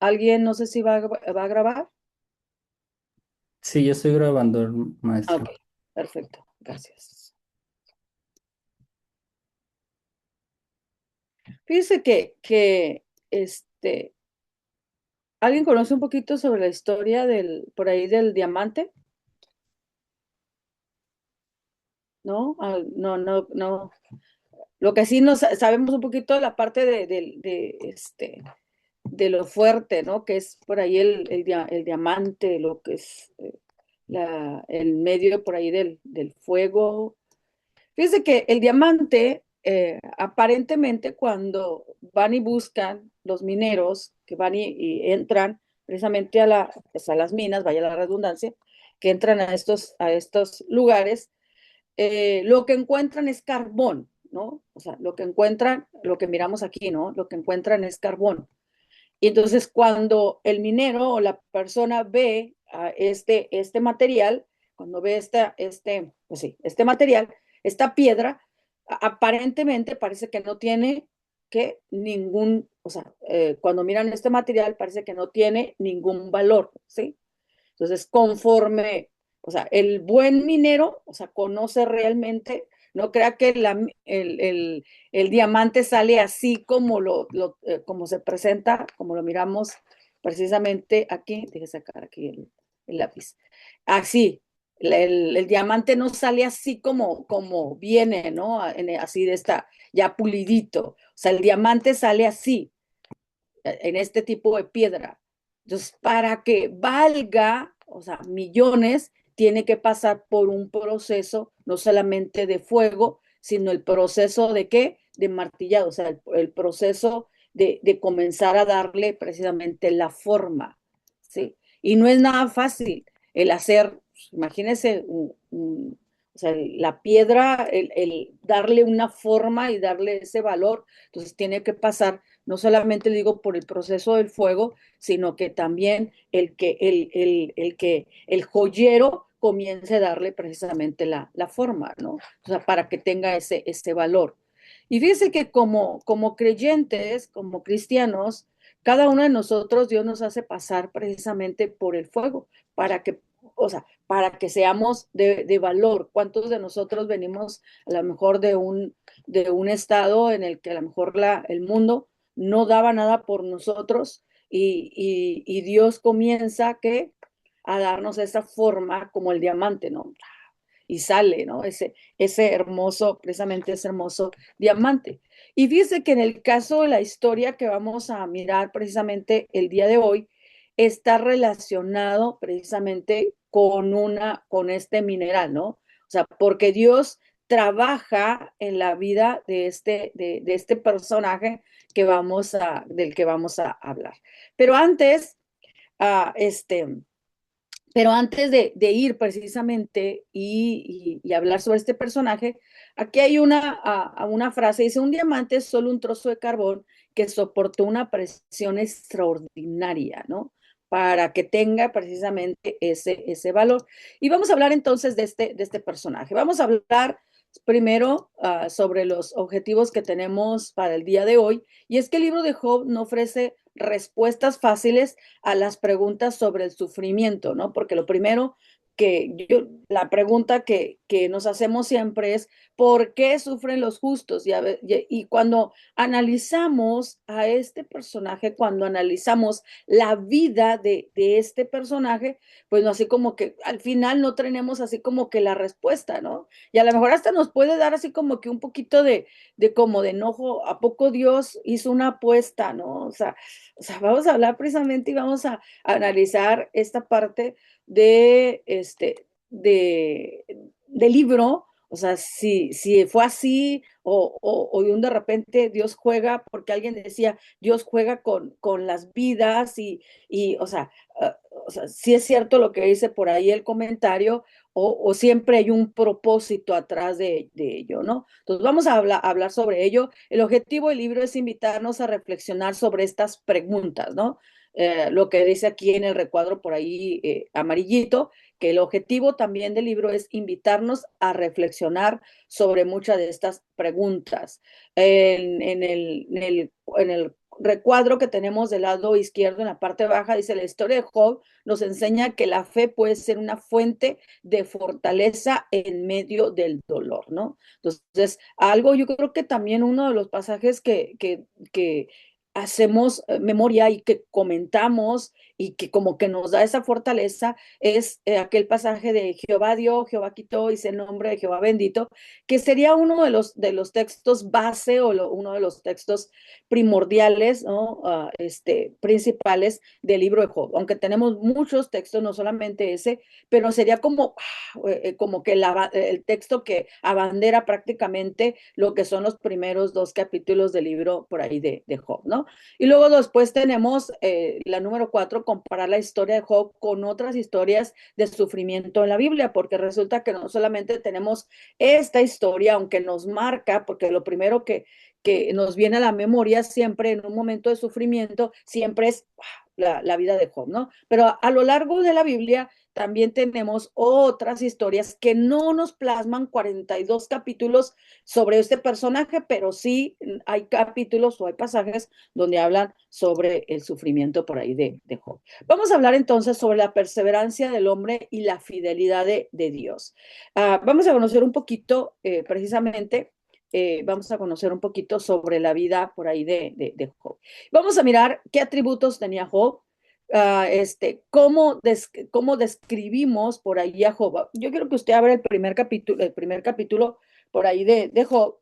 ¿Alguien no sé si va a grabar? Sí, yo estoy grabando, Ah, ok, maestra. perfecto, gracias. Fíjese ¿alguien conoce un poquito sobre la historia por ahí del diamante? ¿No? No, no, no. Lo que sí nos sabemos un poquito de la parte de lo fuerte, ¿no? Que es por ahí el diamante, lo que es el medio por ahí del fuego. Fíjese que el diamante, aparentemente, cuando van y buscan los mineros, que van y entran precisamente pues, a las minas, vaya la redundancia, que entran a estos lugares, lo que encuentran es carbón, ¿no? O sea, lo que encuentran, lo que miramos aquí, ¿no? Lo que encuentran es carbón. Y entonces cuando el minero o la persona ve este material, cuando ve pues sí, este material, esta piedra, aparentemente parece que no tiene o sea, cuando miran este material parece que no tiene ningún valor, ¿sí? Entonces, o sea, el buen minero, o sea, conoce realmente, no crea que el diamante sale así como se presenta, como lo miramos precisamente aquí, déjeme sacar aquí el lápiz, así, el diamante no sale así como viene, ¿no? Así de ya pulidito, o sea, el diamante sale así, en este tipo de piedra. Entonces, para que valga, o sea, millones, tiene que pasar por un proceso, no solamente de fuego, sino el proceso de qué? De martillado, o sea, el proceso de comenzar a darle precisamente la forma, ¿sí? Y no es nada fácil el hacer, imagínense, o sea, la piedra, el darle una forma y darle ese valor, entonces tiene que pasar no solamente digo por el proceso del fuego, sino que también el joyero comience a darle precisamente la forma, ¿no? O sea, para que tenga ese valor. Y fíjese que como creyentes, como cristianos, cada uno de nosotros, Dios nos hace pasar precisamente por el fuego, para que, o sea, para que seamos de valor. ¿Cuántos de nosotros venimos a lo mejor de un estado en el que a lo mejor el mundo no daba nada por nosotros y Dios comienza a darnos esa forma como el diamante, ¿no? Y sale, ¿no? Ese hermoso, precisamente ese hermoso diamante. Y fíjese que en el caso de la historia que vamos a mirar precisamente el día de hoy, está relacionado precisamente con este mineral, ¿no? O sea, porque Dios trabaja en la vida de este personaje del que vamos a hablar. Pero antes, ah, este, pero antes de ir precisamente y hablar sobre este personaje, aquí hay una frase, dice, un diamante es solo un trozo de carbón que soportó una presión extraordinaria, ¿no? Para que tenga precisamente ese valor. Y vamos a hablar entonces de este personaje. Vamos a hablar primero sobre los objetivos que tenemos para el día de hoy. Y es que el libro de Job no ofrece respuestas fáciles a las preguntas sobre el sufrimiento, ¿no? Porque lo primero la pregunta que nos hacemos siempre es, ¿por qué sufren los justos? Y cuando analizamos a este personaje, cuando analizamos la vida de este personaje, pues no así como que al final no tenemos así como que la respuesta, ¿no? Y a lo mejor hasta nos puede dar así como que un poquito de como de enojo, ¿a poco Dios hizo una apuesta, ¿no? O sea, vamos a hablar precisamente y vamos a analizar esta parte del libro, o sea, si fue así o de un de repente Dios juega, porque alguien decía, Dios juega con las vidas o sea, si es cierto lo que dice por ahí el comentario o siempre hay un propósito atrás de ello, ¿no? Entonces vamos a hablar sobre ello. El objetivo del libro es invitarnos a reflexionar sobre estas preguntas, ¿no? Lo que dice aquí en el recuadro por ahí amarillito, que el objetivo también del libro es invitarnos a reflexionar sobre muchas de estas preguntas. En el recuadro que tenemos del lado izquierdo en la parte baja, dice la historia de Job nos enseña que la fe puede ser una fuente de fortaleza en medio del dolor, ¿no? Entonces, algo, yo creo que también uno de los pasajes que hacemos memoria y que comentamos y que como que nos da esa fortaleza es aquel pasaje de Jehová dio, Jehová quitó, y el nombre de Jehová bendito, que sería uno de los textos base o uno de los textos primordiales, ¿no? Principales del libro de Job, aunque tenemos muchos textos, no solamente ese, pero sería como que el texto que abandera prácticamente lo que son los primeros dos capítulos del libro por ahí de Job, ¿no? Y luego después tenemos la número 4, comparar la historia de Job con otras historias de sufrimiento en la Biblia, porque resulta que no solamente tenemos esta historia, aunque nos marca, porque lo primero que nos viene a la memoria siempre en un momento de sufrimiento, siempre es la vida de Job, ¿no? Pero a lo largo de la Biblia también tenemos otras historias que no nos plasman 42 capítulos sobre este personaje, pero sí hay capítulos o hay pasajes donde hablan sobre el sufrimiento por ahí de Job. Vamos a hablar entonces sobre la perseverancia del hombre y la fidelidad de Dios. Vamos a conocer un poquito precisamente vamos a conocer un poquito sobre la vida por ahí de Job. Vamos a mirar qué atributos tenía Job, cómo describimos por ahí a Job. Yo quiero que usted abra el primer capítulo por ahí de Job.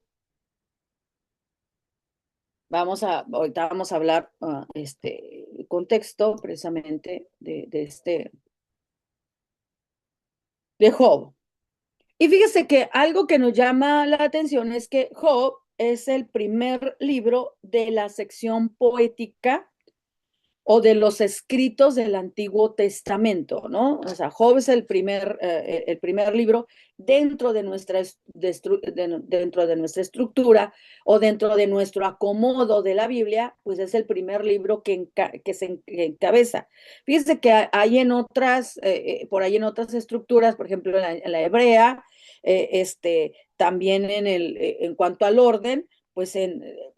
Ahorita vamos a hablar el contexto precisamente de Job. Y fíjese que algo que nos llama la atención es que Job es el primer libro de la sección poética o de los escritos del Antiguo Testamento, ¿no? O sea, Job es el primer libro dentro de dentro de nuestra estructura o dentro de nuestro acomodo de la Biblia, pues es el primer libro que se encabeza. Fíjense que hay en por ahí en otras estructuras, por ejemplo, en la hebrea, también en cuanto al orden, pues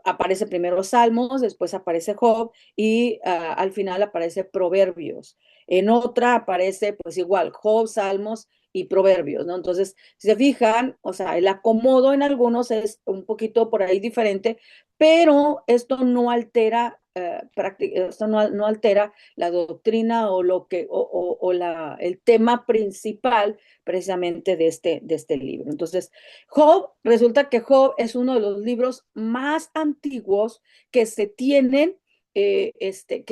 aparece primero Salmos, después aparece Job y al final aparece Proverbios. En otra aparece pues igual Job, Salmos y Proverbios, ¿no? Entonces, si se fijan, o sea, el acomodo en algunos es un poquito por ahí diferente, pero esto no altera no altera la doctrina o el tema principal precisamente de este libro. Entonces, resulta que Job es uno de los libros más antiguos que se tienen, que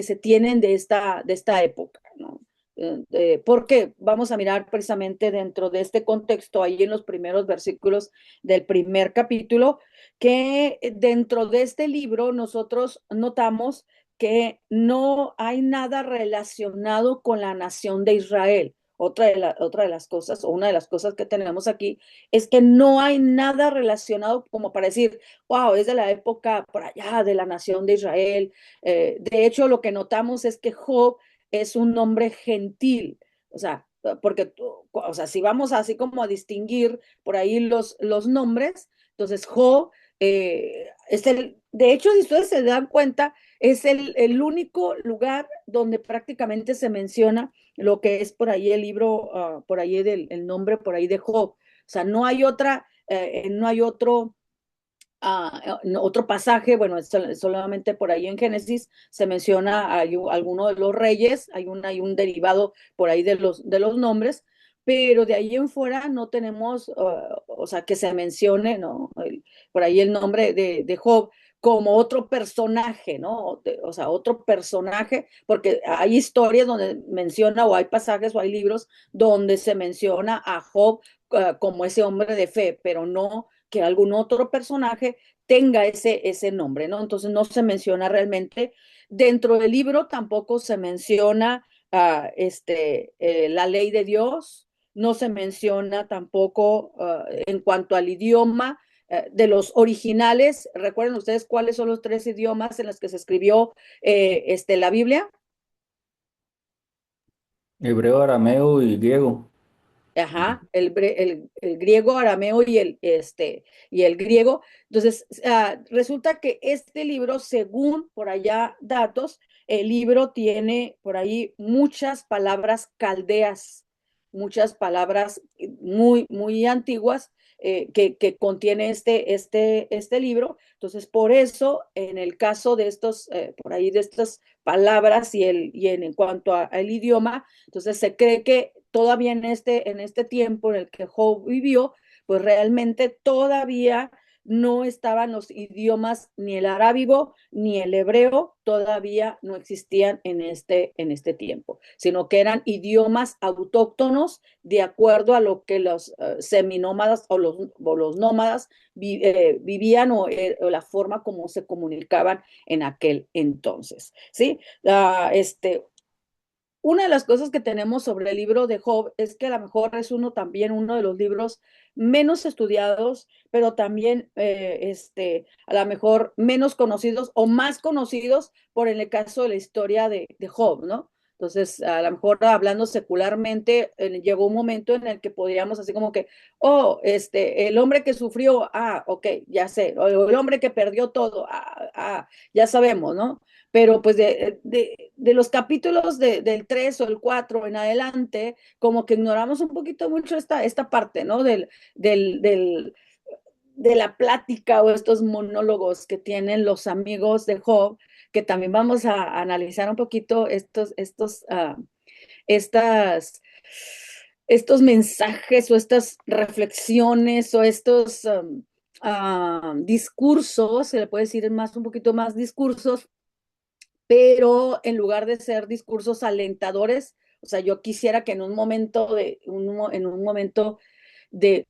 se tienen de esta época, ¿no? Porque vamos a mirar precisamente dentro de este contexto, ahí en los primeros versículos del primer capítulo, que dentro de este libro nosotros notamos que no hay nada relacionado con la nación de Israel. Otra de las cosas, o una de las cosas que tenemos aquí, es que no hay nada relacionado como para decir, wow, es de la época por allá de la nación de Israel. De hecho, lo que notamos es que Job es un nombre gentil, o sea, porque, o sea, si vamos así como a distinguir por ahí los nombres, entonces Job de hecho, si ustedes se dan cuenta, es el único lugar donde prácticamente se menciona lo que es por ahí el libro, por ahí el nombre por ahí de Job. O sea, no hay no hay otro pasaje, bueno, solamente por ahí en Génesis se menciona alguno de los reyes, hay un derivado por ahí de los nombres, pero de ahí en fuera no tenemos, o sea, que se mencione, ¿no? Por ahí el nombre de Job como otro personaje, ¿no? O sea, otro personaje, porque hay historias donde menciona, o hay pasajes, o hay libros donde se menciona a Job como ese hombre de fe, pero no que algún otro personaje tenga ese nombre, ¿no? Entonces no se menciona realmente. Dentro del libro tampoco se menciona la ley de Dios, no se menciona tampoco en cuanto al idioma de los originales. ¿Recuerden ustedes cuáles son los tres idiomas en los que se escribió la Biblia? Hebreo, arameo y griego. Ajá, el griego, arameo y el griego. Entonces, resulta que este libro, según por allá datos, el libro tiene por ahí muchas palabras caldeas, muchas palabras muy antiguas que contiene este libro. Entonces, por eso, en el caso de estos, por ahí de estas palabras en cuanto al idioma, entonces se cree que todavía en este tiempo en el que Job vivió, pues realmente todavía no estaban los idiomas, ni el arábigo ni el hebreo, todavía no existían en este tiempo, sino que eran idiomas autóctonos de acuerdo a lo que los seminómadas o los nómadas vivían o la forma como se comunicaban en aquel entonces. ¿Sí? Una de las cosas que tenemos sobre el libro de Job es que a lo mejor es también uno de los libros menos estudiados, pero también a lo mejor menos conocidos o más conocidos por el caso de la historia de Job, ¿no? Entonces, a lo mejor hablando secularmente, llegó un momento en el que podríamos así como que, oh, el hombre que sufrió, ok, ya sé, o el hombre que perdió todo, ya sabemos, ¿no? Pero pues de los capítulos del 3 o el 4 en adelante, como que ignoramos un poquito mucho esta parte, ¿no? De la plática o estos monólogos que tienen los amigos de Job, que también vamos a analizar un poquito estas, estos mensajes o estas reflexiones o estos discursos, se le puede decir más, un poquito más discursos, pero en lugar de ser discursos alentadores, o sea, yo quisiera que en un momento en un momento de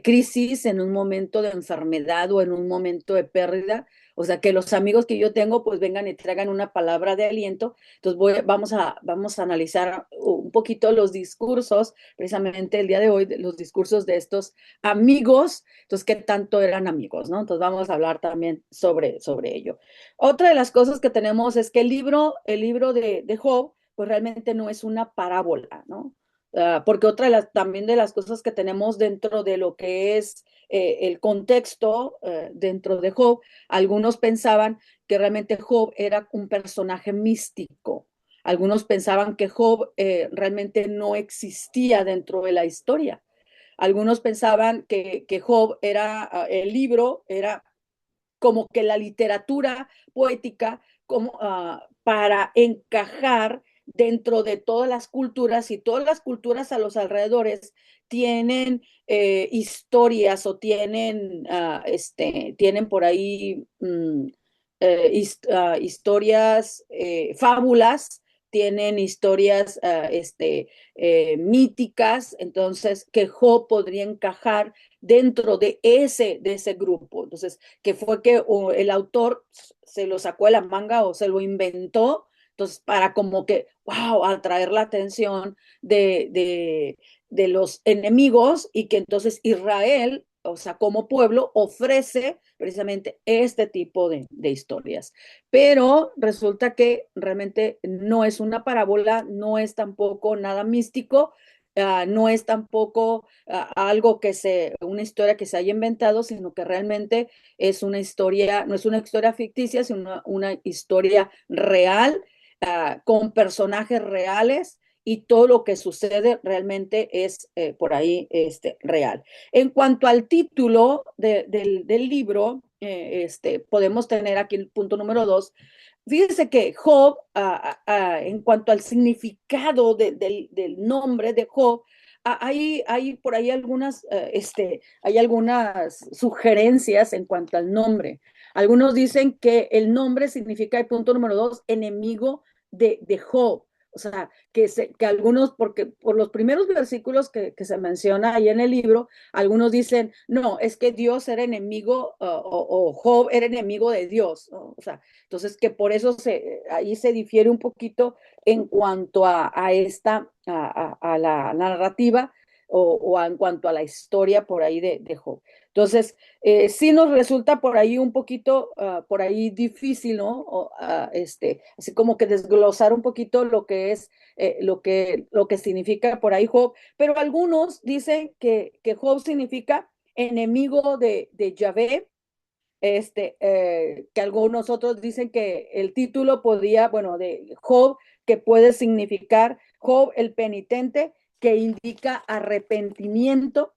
crisis, en un momento de enfermedad o en un momento de pérdida, o sea, que los amigos que yo tengo pues vengan y traigan una palabra de aliento. Entonces vamos a analizar un poquito los discursos, precisamente el día de hoy, los discursos de estos amigos, entonces, ¿qué tanto eran amigos, no? Entonces vamos a hablar también sobre ello. Otra de las cosas que tenemos es que el libro de Job, pues realmente no es una parábola, ¿no? Porque otra también de las cosas que tenemos dentro de lo que es el contexto dentro de Job, algunos pensaban que realmente Job era un personaje místico. Algunos pensaban que Job realmente no existía dentro de la historia. Algunos pensaban que Job era, el libro era como que la literatura poética como, para encajar dentro de todas las culturas y todas las culturas a los alrededores tienen historias o tienen por ahí historias, fábulas, tienen historias míticas, entonces que Job podría encajar dentro de ese grupo. Entonces, que fue que el autor se lo sacó de la manga o se lo inventó, entonces, para como que, wow, atraer la atención de los enemigos y que entonces Israel, o sea, como pueblo, ofrece precisamente este tipo de historias. Pero resulta que realmente no es una parábola, no es tampoco nada místico, no es tampoco algo una historia que se haya inventado, sino que realmente es una historia, no es una historia ficticia, sino una historia real, con personajes reales y todo lo que sucede realmente es por ahí real. En cuanto al título del libro, podemos tener aquí el punto número 2. Fíjense que Job, en cuanto al significado del nombre de Job, hay por ahí hay algunas sugerencias en cuanto al nombre. Algunos dicen que el nombre significa, el punto número 2, enemigo de Job. O sea, que algunos, porque por los primeros versículos que se menciona ahí en el libro, algunos dicen, no, es que Dios era enemigo o Job era enemigo de Dios, ¿no? O sea, entonces que por eso ahí se difiere un poquito en cuanto a la narrativa. o en cuanto a la historia por ahí de Job. Entonces, sí nos resulta por ahí un poquito, por ahí difícil, ¿no? Así como que desglosar un poquito lo que es, lo que significa por ahí Job, pero algunos dicen que Job significa enemigo de Yahvé, que algunos otros dicen que el título podía, bueno, de Job, que puede significar Job el penitente, que indica arrepentimiento,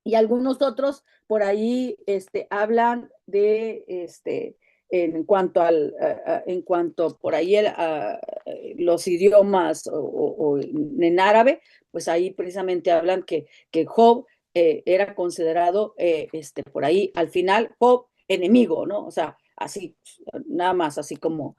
y algunos otros por ahí hablan de, en cuanto en cuanto por ahí los idiomas o en árabe, pues ahí precisamente hablan que Job era considerado, por ahí al final, Job enemigo, ¿no? O sea, así, nada más, así como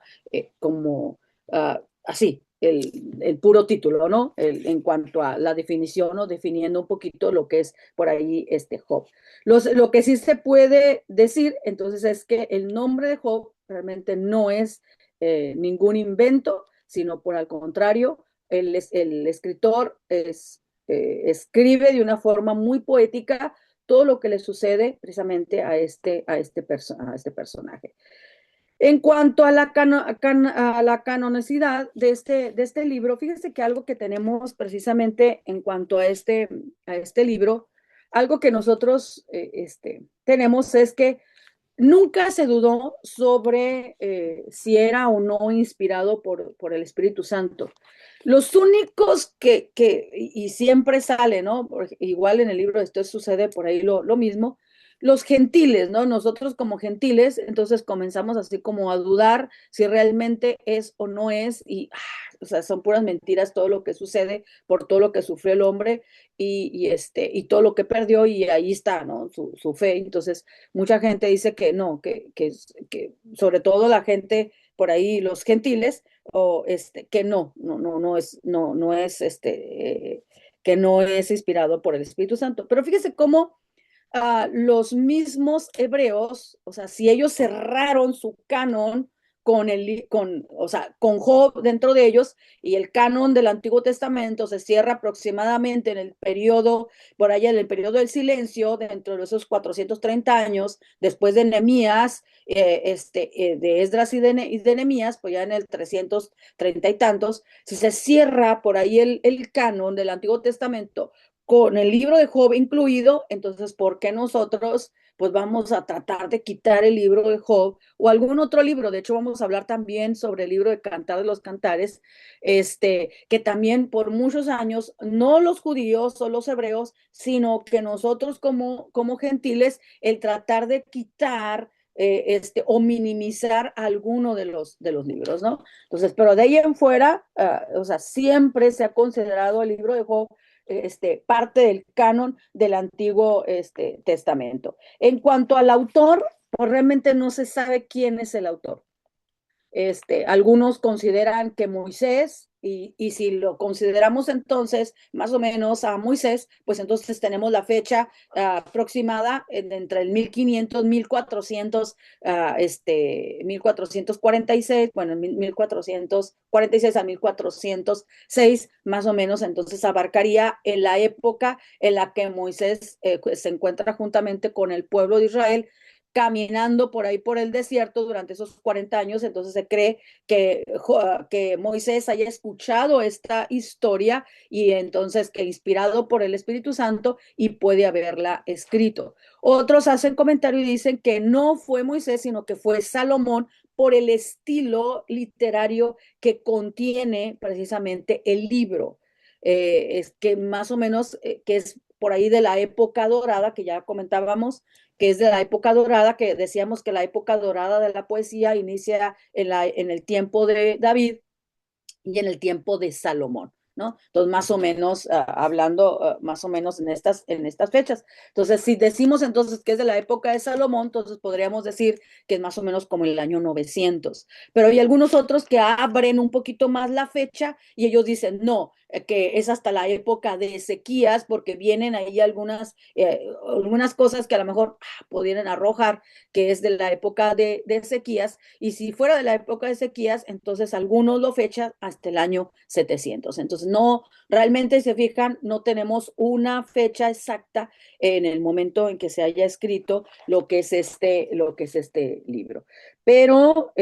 así, el puro título, ¿no? En cuanto a la definición, ¿no? Definiendo un poquito lo que es por ahí Job. Lo que sí se puede decir, entonces, es que el nombre de Job realmente no es ningún invento, sino por el contrario, el escritor escribe de una forma muy poética todo lo que le sucede precisamente a este personaje. En cuanto a a la canonicidad de este libro, fíjense que algo que tenemos precisamente en cuanto a este libro, algo que nosotros tenemos es que nunca se dudó sobre si era o no inspirado por el Espíritu Santo. Los únicos y siempre sale, ¿no? Igual en el libro de esto sucede por ahí lo mismo, los gentiles, ¿no? Nosotros como gentiles, entonces comenzamos así como a dudar si realmente es o no es, o sea, son puras mentiras todo lo que sucede por todo lo que sufrió el hombre y todo lo que perdió, y ahí está, ¿no? Su fe. Entonces, mucha gente dice que no, que sobre todo la gente por ahí, los gentiles, o que no es que no es inspirado por el Espíritu Santo. Pero fíjese cómo los mismos hebreos, o sea, si ellos cerraron su canon o sea, con Job dentro de ellos, y el canon del Antiguo Testamento se cierra aproximadamente en el periodo, por allá en el periodo del silencio, dentro de esos 430 años, después de Nehemías, de Esdras y de Nehemías, pues ya en el 330 y tantos, si se cierra por ahí el canon del Antiguo Testamento con el libro de Job incluido, entonces, ¿por qué nosotros pues vamos a tratar de quitar el libro de Job o algún otro libro? De hecho, vamos a hablar también sobre el libro de Cantar de los Cantares, que también por muchos años, no los judíos o los hebreos, sino que nosotros como gentiles, el tratar de quitar o minimizar alguno de los libros, ¿no? Entonces, pero de ahí en fuera, o sea, siempre se ha considerado el libro de Job parte del canon del Antiguo Testamento. En cuanto al autor, pues realmente no se sabe quién es el autor. Algunos consideran que Moisés, y si lo consideramos entonces más o menos a Moisés, pues entonces tenemos la fecha aproximada entre el 1500, 1400, 1446, bueno, 1446 a 1406, más o menos, entonces abarcaría en la época en la que Moisés se encuentra juntamente con el pueblo de Israel caminando por ahí por el desierto durante esos 40 años. Entonces se cree que Moisés haya escuchado esta historia y entonces que inspirado por el Espíritu Santo y puede haberla escrito. Otros hacen comentario y dicen que no fue Moisés, sino que fue Salomón, por el estilo literario que contiene precisamente el libro. Es que más o menos, que es por ahí de la época dorada que ya comentábamos, que es de la época dorada, que decíamos que la época dorada de la poesía inicia en el tiempo de David y en el tiempo de Salomón, ¿no? Entonces, más o menos, hablando más o menos en estas fechas. Entonces, si decimos entonces que es de la época de Salomón, entonces podríamos decir que es más o menos como el año 900. Pero hay algunos otros que abren un poquito más la fecha y ellos dicen, no, que es hasta la época de Ezequías, porque vienen ahí algunas cosas que a lo mejor pudieran arrojar que es de la época de Ezequías, y si fuera de la época de Ezequías, entonces algunos lo fechan hasta el año 700. Entonces, no, realmente se fijan, no tenemos una fecha exacta en el momento en que se haya escrito lo que es este libro. Pero,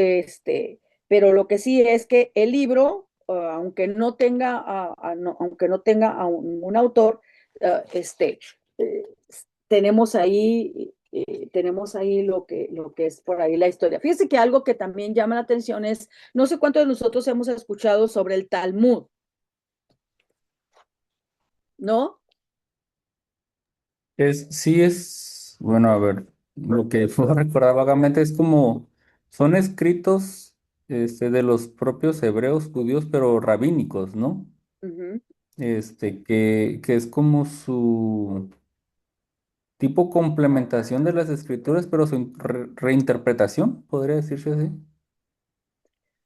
pero lo que sí es que el libro, aunque no tenga a un autor, uh, este, eh, tenemos ahí lo que es por ahí la historia. Fíjese que algo que también llama la atención es, no sé cuántos de nosotros hemos escuchado sobre el Talmud, ¿no? Sí es, bueno, a ver, lo que puedo recordar vagamente es como, son escritos de los propios hebreos judíos, pero rabínicos, ¿no? Ujú. Que es como su tipo complementación de las escrituras, pero su reinterpretación, podría decirse así.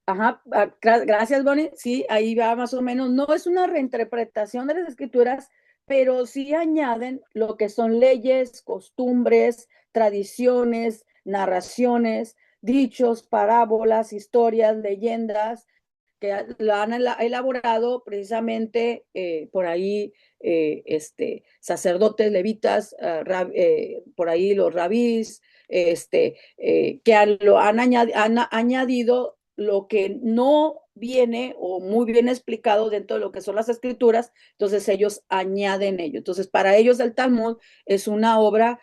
Ajá, gracias, Bonnie. Sí, ahí va más o menos. No es una reinterpretación de las escrituras, pero sí añaden lo que son leyes, costumbres, tradiciones, narraciones, dichos, parábolas, historias, leyendas, que la han elaborado precisamente por ahí sacerdotes, levitas, por ahí los rabís, lo han añadido lo que no viene o muy bien explicado dentro de lo que son las escrituras, entonces ellos añaden ello. Entonces, para ellos el Talmud es una obra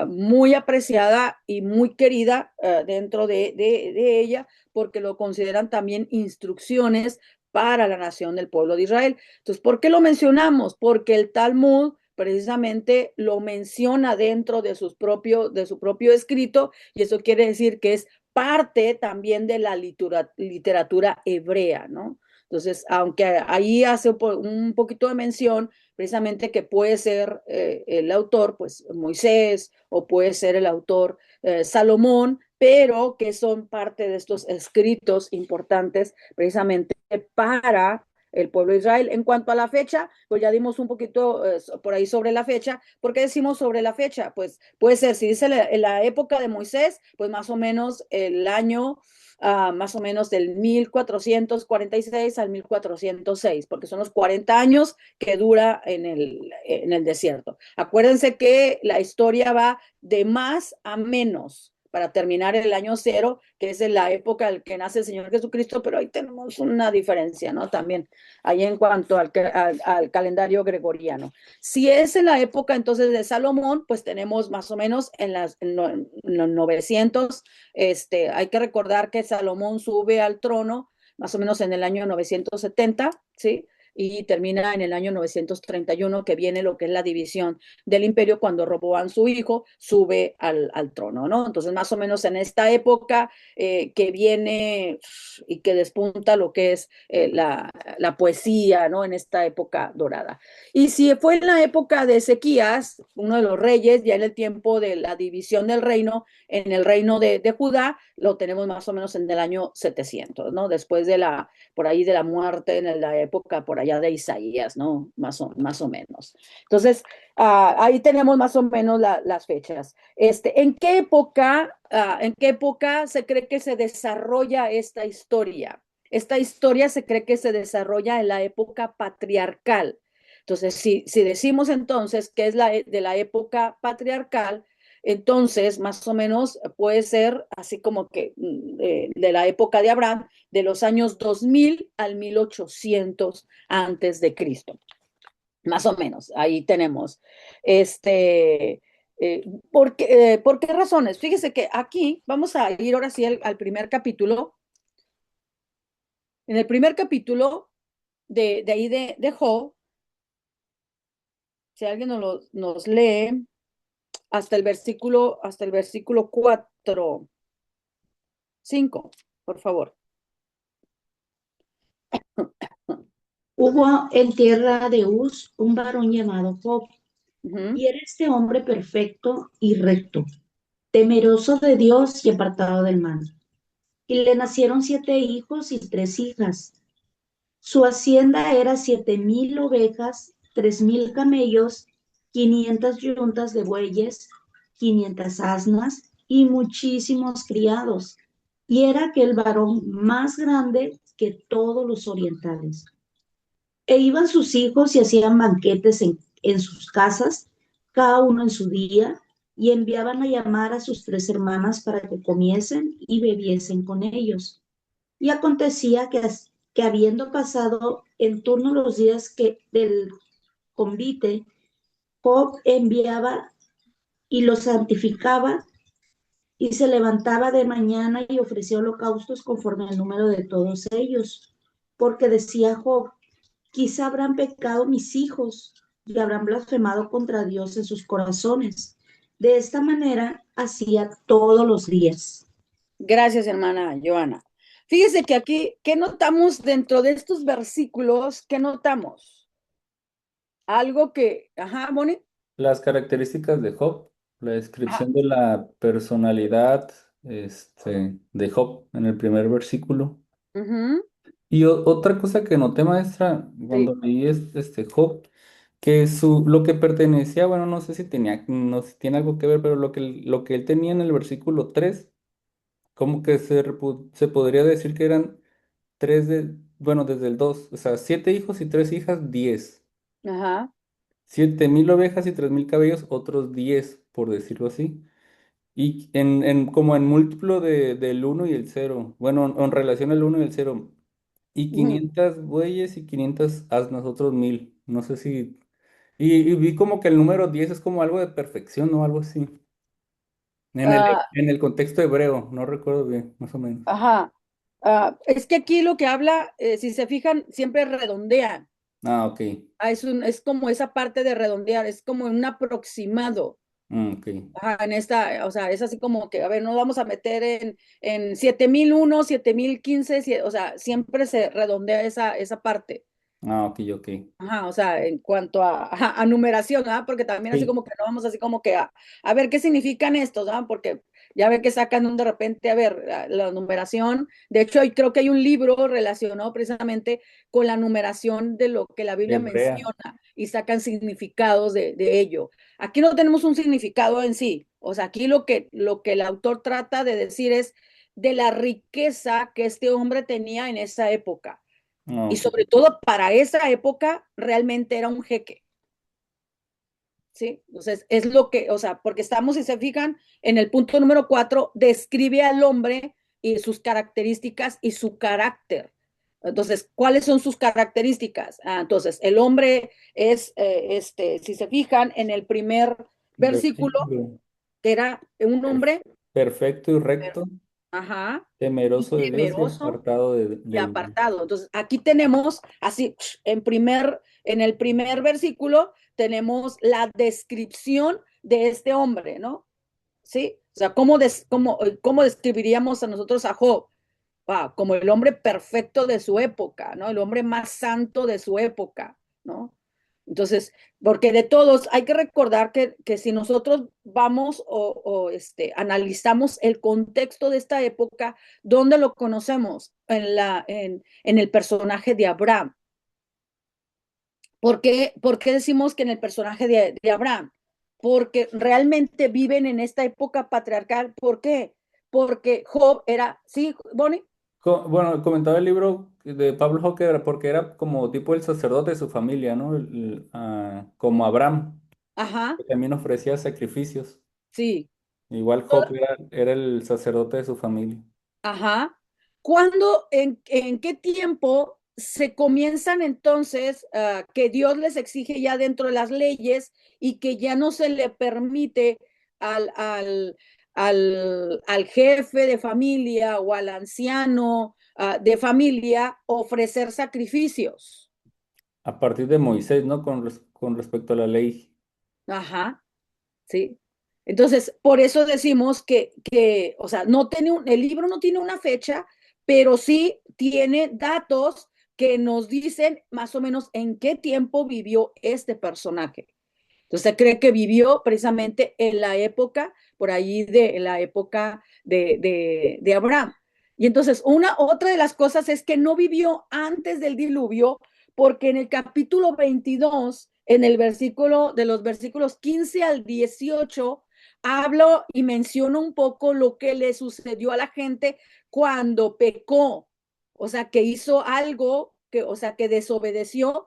muy apreciada y muy querida dentro de ella, porque lo consideran también instrucciones para la nación del pueblo de Israel. Entonces, ¿por qué lo mencionamos? Porque el Talmud precisamente lo menciona dentro de su propio escrito, y eso quiere decir que es parte también de la literatura hebrea, ¿no? Entonces, aunque ahí hace un poquito de mención, precisamente que puede ser el autor, pues Moisés, o puede ser el autor Salomón, pero que son parte de estos escritos importantes precisamente para el pueblo de Israel. En cuanto a la fecha, pues ya dimos un poquito por ahí sobre la fecha. ¿Por qué decimos sobre la fecha? Pues puede ser, si dice la época de Moisés, pues más o menos el año más o menos del 1446 al 1406, porque son los 40 años que dura en el desierto. Acuérdense que la historia va de más a menos para terminar el año cero, que es en la época en que nace el Señor Jesucristo, pero ahí tenemos una diferencia, ¿no? También, ahí en cuanto al calendario gregoriano. Si es en la época entonces de Salomón, pues tenemos más o menos en los 900, hay que recordar que Salomón sube al trono más o menos en el año 970, ¿sí? Y termina en el año 931, que viene lo que es la división del imperio, cuando Roboam, su hijo, sube al trono, ¿no? Entonces, más o menos en esta época que viene y que despunta lo que es la poesía, ¿no? En esta época dorada. Y si fue en la época de Ezequías, uno de los reyes, ya en el tiempo de la división del reino, en el reino de Judá, lo tenemos más o menos en el año 700, ¿no? Después por ahí de la muerte, en la época por allá de Isaías, ¿no? Más o menos. Entonces, ahí tenemos más o menos las fechas. ¿En qué época se cree que se desarrolla esta historia? Esta historia se cree que se desarrolla en la época patriarcal. Entonces, si decimos entonces que es de la época patriarcal, entonces más o menos puede ser así como que de la época de Abraham, de los años 2000 al 1800 antes de Cristo. Más o menos, ahí tenemos. Este, ¿por qué razones? Fíjese que aquí vamos a ir ahora sí al primer capítulo. En el primer capítulo de ahí de Job, si alguien nos lee hasta el versículo 4, 5, por favor. Hubo en tierra de Uz un varón llamado Job, Ujú. y era este hombre perfecto y recto, temeroso de Dios y apartado del mal. Y le nacieron 7 hijos y 3 hijas. Su hacienda era 7,000 ovejas, 3,000 camellos, 500 yuntas de bueyes, 500 asnas y muchísimos criados. Y era aquel varón más grande que todos los orientales. E iban sus hijos y hacían banquetes en sus casas, cada uno en su día, y enviaban a llamar a sus 3 hermanas para que comiesen y bebiesen con ellos. Y acontecía que habiendo pasado en turno los días del convite, Job enviaba y los santificaba y se levantaba de mañana y ofrecía holocaustos conforme al número de todos ellos. Porque decía Job, quizá habrán pecado mis hijos y habrán blasfemado contra Dios en sus corazones. De esta manera hacía todos los días. Gracias, hermana Joana. Fíjese que aquí, ¿qué notamos dentro de estos versículos? ¿Qué notamos? Algo que, ajá, Moni. Las características de Job, la Ajá. descripción de la personalidad de Job en el primer versículo. Ujú, Y otra cosa que noté, maestra, sí, cuando leí Job, que lo que pertenecía, bueno, no sé si tenía, no sé si tiene algo que ver, pero lo que él tenía en el versículo 3 como que se podría decir que eran bueno, desde el 2 o sea, 7 hijos y 3 hijas, 10. ajá. 7,000 ovejas y 3,000 cabellos, otros 10 por decirlo así. Y como en múltiplo del uno y el cero, bueno, en relación al uno y el cero, y Ujú. 500 bueyes y 500 asnas, otros 1,000. No sé si. Y vi como que el número 10 es como algo de perfección, ¿no? Algo así. Ah, En el contexto hebreo, no recuerdo bien, más o menos. ajá. Es que aquí lo que habla, si se fijan, siempre redondean. Ah, ok. Es como esa parte de redondear, es como un aproximado. Ok. Ajá, o sea, es así como que, a ver, no vamos a meter en 7001, 7015, o sea, siempre se redondea esa parte. Ah, ok, ok. Ajá, o sea, en cuanto a numeración, ¿ah? Porque también así Sí, como que no vamos así como que a ver qué significan estos, ¿ah? Porque ya ve que sacan de repente, a ver, la numeración. De hecho, creo que hay un libro relacionado precisamente con la numeración de lo que la Biblia hebrea. menciona y sacan significados de ello. Aquí no tenemos un significado en sí. O sea, aquí lo que el autor trata de decir es de la riqueza que este hombre tenía en esa época Ah, y ok. sobre todo para esa época realmente era un jeque, ¿sí? Entonces es lo que, o sea, porque estamos, si se fijan, en el punto número 4, describe al hombre y sus características y su carácter. Entonces, ¿cuáles son sus características? Entonces, el hombre es, si se fijan, en el primer versículo, Versículo. era un Per- hombre, Perfecto y recto, ajá, y temeroso de Dios y temeroso apartado y del mal. apartado. Entonces, aquí tenemos así, en el primer versículo, tenemos la descripción de este hombre, ¿no? ¿Sí? O sea, ¿cómo describiríamos a nosotros a Job? Como el hombre perfecto de su época, ¿no? El hombre más santo de su época, ¿no? Entonces, porque de todos hay que recordar que si nosotros vamos analizamos el contexto de esta época, ¿dónde lo conocemos? En el personaje de Abraham. ¿Por qué decimos que en el personaje de Abraham? Porque realmente viven en esta época patriarcal. ¿Por qué? Porque Job era, ¿sí, Bonnie? Bueno, comentaba el libro de Pablo Hawker porque era como tipo el sacerdote de su familia, ¿no? Como Abraham, Ajá, que también ofrecía sacrificios. sí. Igual Job era el sacerdote de su familia. Ajá. ¿Cuándo, en qué tiempo se comienzan entonces que Dios les exige ya dentro de las leyes y que ya no se le permite al jefe de familia o al anciano de familia ofrecer sacrificios? A partir de Moisés, ¿no? Con respecto a la ley. Ajá, sí. Entonces, por eso decimos o sea, el libro no tiene una fecha, pero sí tiene datos que nos dicen más o menos en qué tiempo vivió este personaje. Entonces, se cree que vivió precisamente en la época, por ahí en la época de Abraham. Y entonces, otra de las cosas es que no vivió antes del diluvio, porque en el capítulo 22, en el versículo, de los versículos 15 al 18, hablo y menciono un poco lo que le sucedió a la gente cuando pecó, o sea, que hizo algo, o sea, que desobedeció.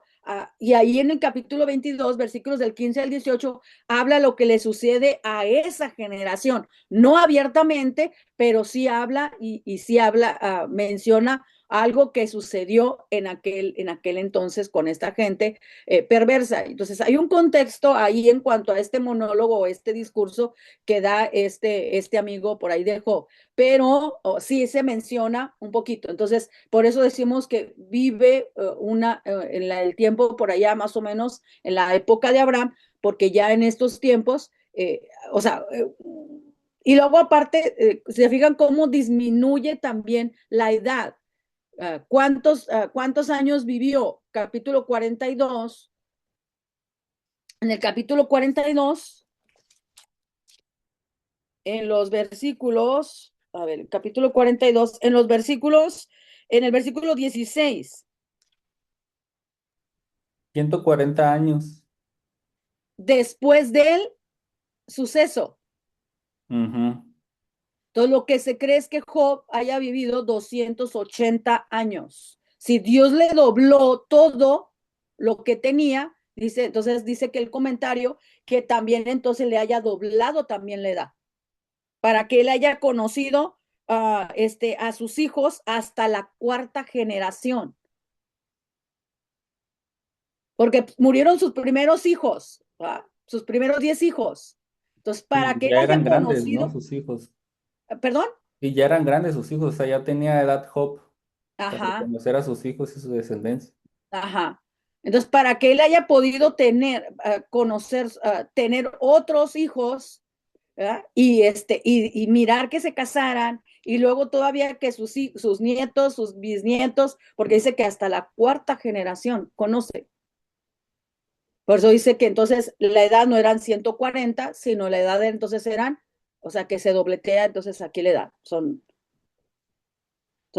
Y ahí en el capítulo 22, versículos del 15 al 18, habla lo que le sucede a esa generación, no abiertamente, pero sí habla y sí habla, menciona algo que sucedió en aquel entonces con esta gente perversa. Entonces hay un contexto ahí en cuanto a este monólogo, este discurso que da este amigo por ahí de Job, pero sí se menciona un poquito. Entonces, por eso decimos que vive en el tiempo por allá más o menos en la época de Abraham, porque ya en estos tiempos, o sea, y luego aparte, se fijan cómo disminuye también la edad. ¿Cuántos años vivió? Capítulo 42. En el capítulo 42, en los versículos, a ver, capítulo 42, en el versículo 16, 140 años. después del suceso. Ujú. Entonces, lo que se cree es que Job haya vivido 280 años. Si Dios le dobló todo lo que tenía, entonces dice que el comentario que también entonces le haya doblado también le da, para que él haya conocido a sus hijos hasta la cuarta generación, porque murieron sus primeros hijos, sus primeros 10 hijos. Entonces, para Y que él ya eran haya grandes, ¿no? conocido, Sus hijos. perdón, Y ya eran grandes sus hijos, o sea, ya tenía edad Job para ajá, conocer a sus hijos y su descendencia. ajá. Entonces, para que él haya podido tener otros hijos, ¿verdad? Y mirar que se casaran, y luego todavía que sus nietos, sus bisnietos, porque dice que hasta la cuarta generación conoce. Por eso dice que entonces la edad no eran 140, sino la edad entonces eran, o sea, que se dobletea, entonces aquí la edad. Entonces,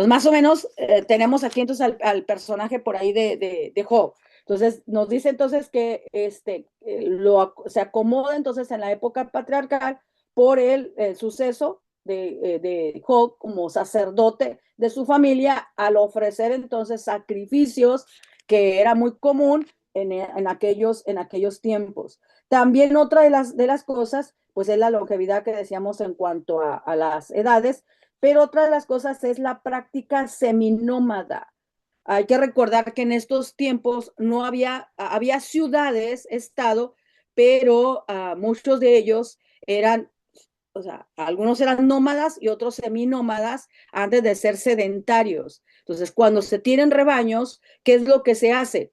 más o menos tenemos aquí entonces al personaje por ahí de Job. Entonces, nos dice entonces que se acomoda entonces en la época patriarcal por el suceso de Job como sacerdote de su familia al ofrecer entonces sacrificios que era muy común en aquellos tiempos. También otra de las cosas, pues es la longevidad que decíamos en cuanto a las edades, pero otra de las cosas es la práctica seminómada. Hay que recordar que en estos tiempos no había ciudades, estado, pero muchos de ellos eran, o sea, algunos eran nómadas y otros seminómadas antes de ser sedentarios. Entonces, cuando se tienen rebaños, ¿qué es lo que se hace?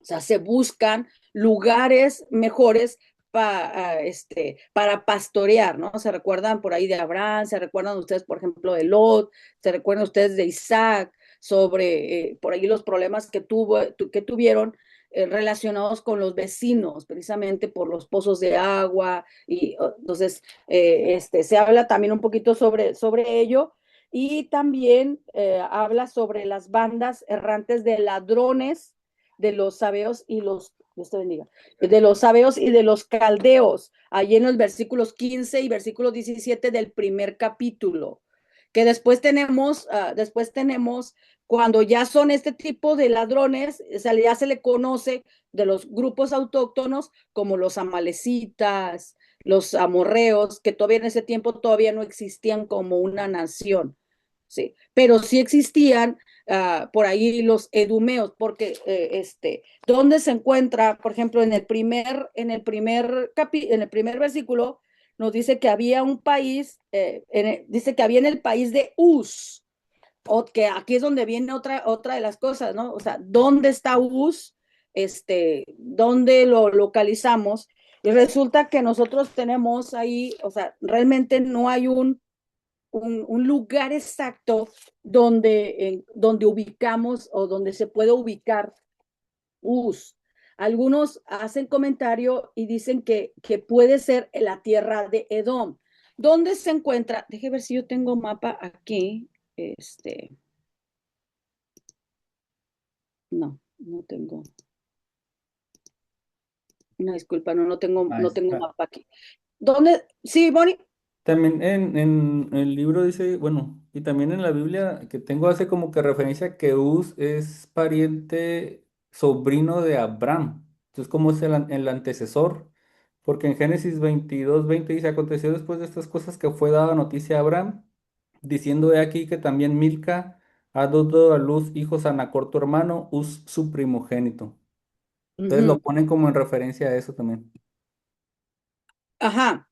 O sea, se buscan lugares mejores para pastorear, ¿no? Se recuerdan por ahí de Abraham, se recuerdan ustedes, por ejemplo, de Lot, se recuerdan ustedes de Isaac, sobre por ahí los problemas que tuvieron relacionados con los vecinos, precisamente por los pozos de agua, y entonces se habla también un poquito sobre ello, y también habla sobre las bandas errantes de ladrones de los sabeos y Dios te bendiga, de los sabeos y de los caldeos, ahí en los versículos 15 y versículos 17 del primer capítulo, que después tenemos cuando ya son este tipo de ladrones, ya se le conoce de los grupos autóctonos como los amalecitas, los amorreos, que todavía en ese tiempo todavía no existían como una nación, sí, pero sí existían por ahí los edumeos, porque ¿dónde se encuentra? Por ejemplo, en el primer versículo nos dice que había un país, dice que había en el país de Uz, o que aquí es donde viene otra de las cosas, ¿no? O sea, ¿dónde está Uz? ¿Dónde lo localizamos? Y resulta que nosotros tenemos ahí, o sea, realmente no hay un lugar exacto donde ubicamos o donde se puede ubicar Uz. Algunos hacen comentario y dicen que puede ser la tierra de Edom. ¿Dónde se encuentra? Déjeme ver si yo tengo mapa aquí. este, no tengo, una disculpa, no Ah, tengo está. mapa aquí. ¿Dónde? Sí, Bonnie. También en el libro dice, bueno, y también en la Biblia que tengo hace como que referencia que Uz es pariente sobrino de Abraham. Entonces, como es el antecesor? Porque en Génesis 22:20 dice, aconteció después de estas cosas que fue dada noticia a Abraham, diciendo he aquí que también Milca ha dado a luz hijos a Nacor tu hermano, Uz su primogénito. Entonces lo Ujú. ponen como en referencia a eso también. Ajá.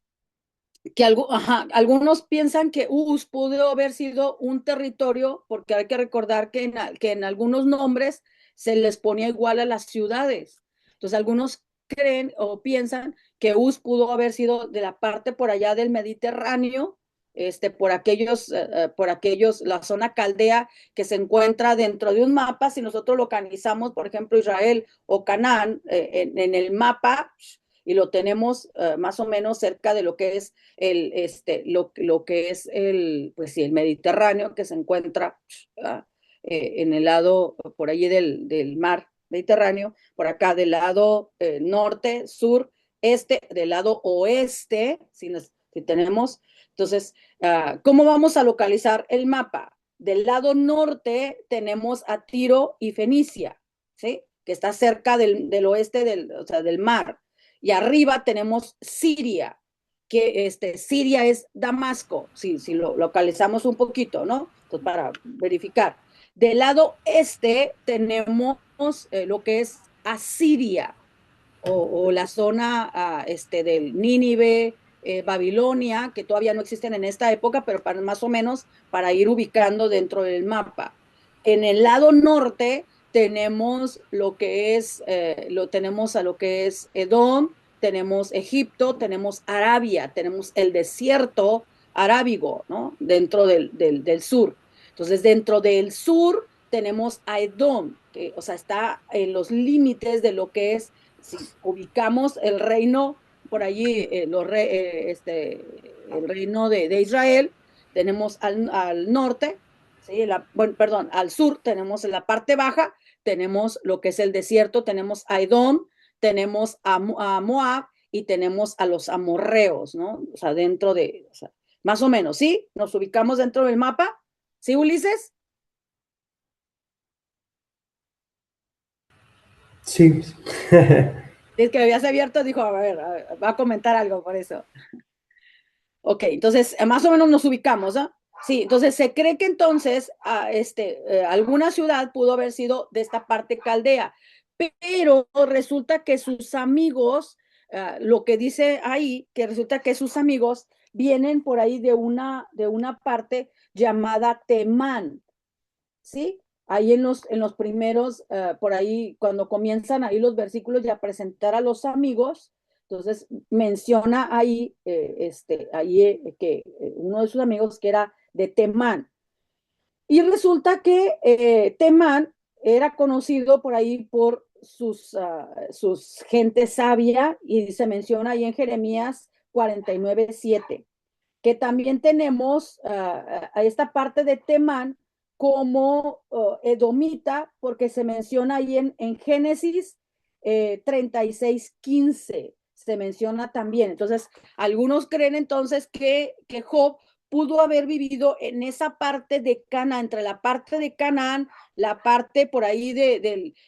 Ajá, algunos piensan que Uz pudo haber sido un territorio, porque hay que recordar que en algunos nombres se les ponía igual a las ciudades. Entonces, algunos creen o piensan que Uz pudo haber sido de la parte por allá del Mediterráneo, por aquellos, la zona caldea que se encuentra dentro de un mapa. Si nosotros localizamos, por ejemplo, Israel o Canaán en el mapa, y lo tenemos más o menos cerca de lo que es lo que es pues sí, el Mediterráneo, que se encuentra en el lado por allí del mar Mediterráneo, por acá del lado norte, sur, este, del lado oeste, si tenemos. Entonces, ¿cómo vamos a localizar el mapa? Del lado norte tenemos a Tiro y Fenicia, ¿sí? Que está cerca del oeste o sea, del mar. Y arriba tenemos Siria, que Siria es Damasco, si lo localizamos un poquito, ¿no? Entonces, para verificar. Del lado este tenemos lo que es Asiria, o la zona del Nínive, Babilonia, que todavía no existen en esta época, pero más o menos para ir ubicando dentro del mapa. En el lado norte tenemos tenemos a lo que es Edom, tenemos Egipto, tenemos Arabia, tenemos el desierto arábigo, ¿no? Dentro del sur. Entonces, dentro del sur tenemos a Edom, que, o sea, está en los límites de lo que es, si ubicamos el reino por allí, el reino de Israel, tenemos al norte, ¿sí? Bueno, perdón, al sur tenemos en la parte baja, tenemos lo que es el desierto, tenemos a Edom, tenemos a Moab y tenemos a los amorreos, ¿no? O sea, o sea, más o menos, ¿sí? Nos ubicamos dentro del mapa, ¿sí, Ulises? Sí. Es que habías abierto, dijo, a ver, va a comentar algo por eso. Ok, entonces más o menos nos ubicamos, ¿no? Sí, entonces se cree que entonces alguna ciudad pudo haber sido de esta parte caldea, pero resulta que sus amigos, lo que dice ahí, que resulta que sus amigos vienen por ahí de una parte llamada Temán, ¿sí? Ahí en los primeros, por ahí, cuando comienzan ahí los versículos y a presentar a los amigos, entonces menciona que uno de sus amigos que era de Temán. Y resulta que Temán era conocido por ahí por sus gente sabia, y se menciona ahí en Jeremías 49:7 que también tenemos a esta parte de Temán como edomita, porque se menciona ahí en Génesis 36:15, se menciona también. Entonces, algunos creen entonces que Job pudo haber vivido en esa parte de Canaán, entre la parte de Canaán, la parte por ahí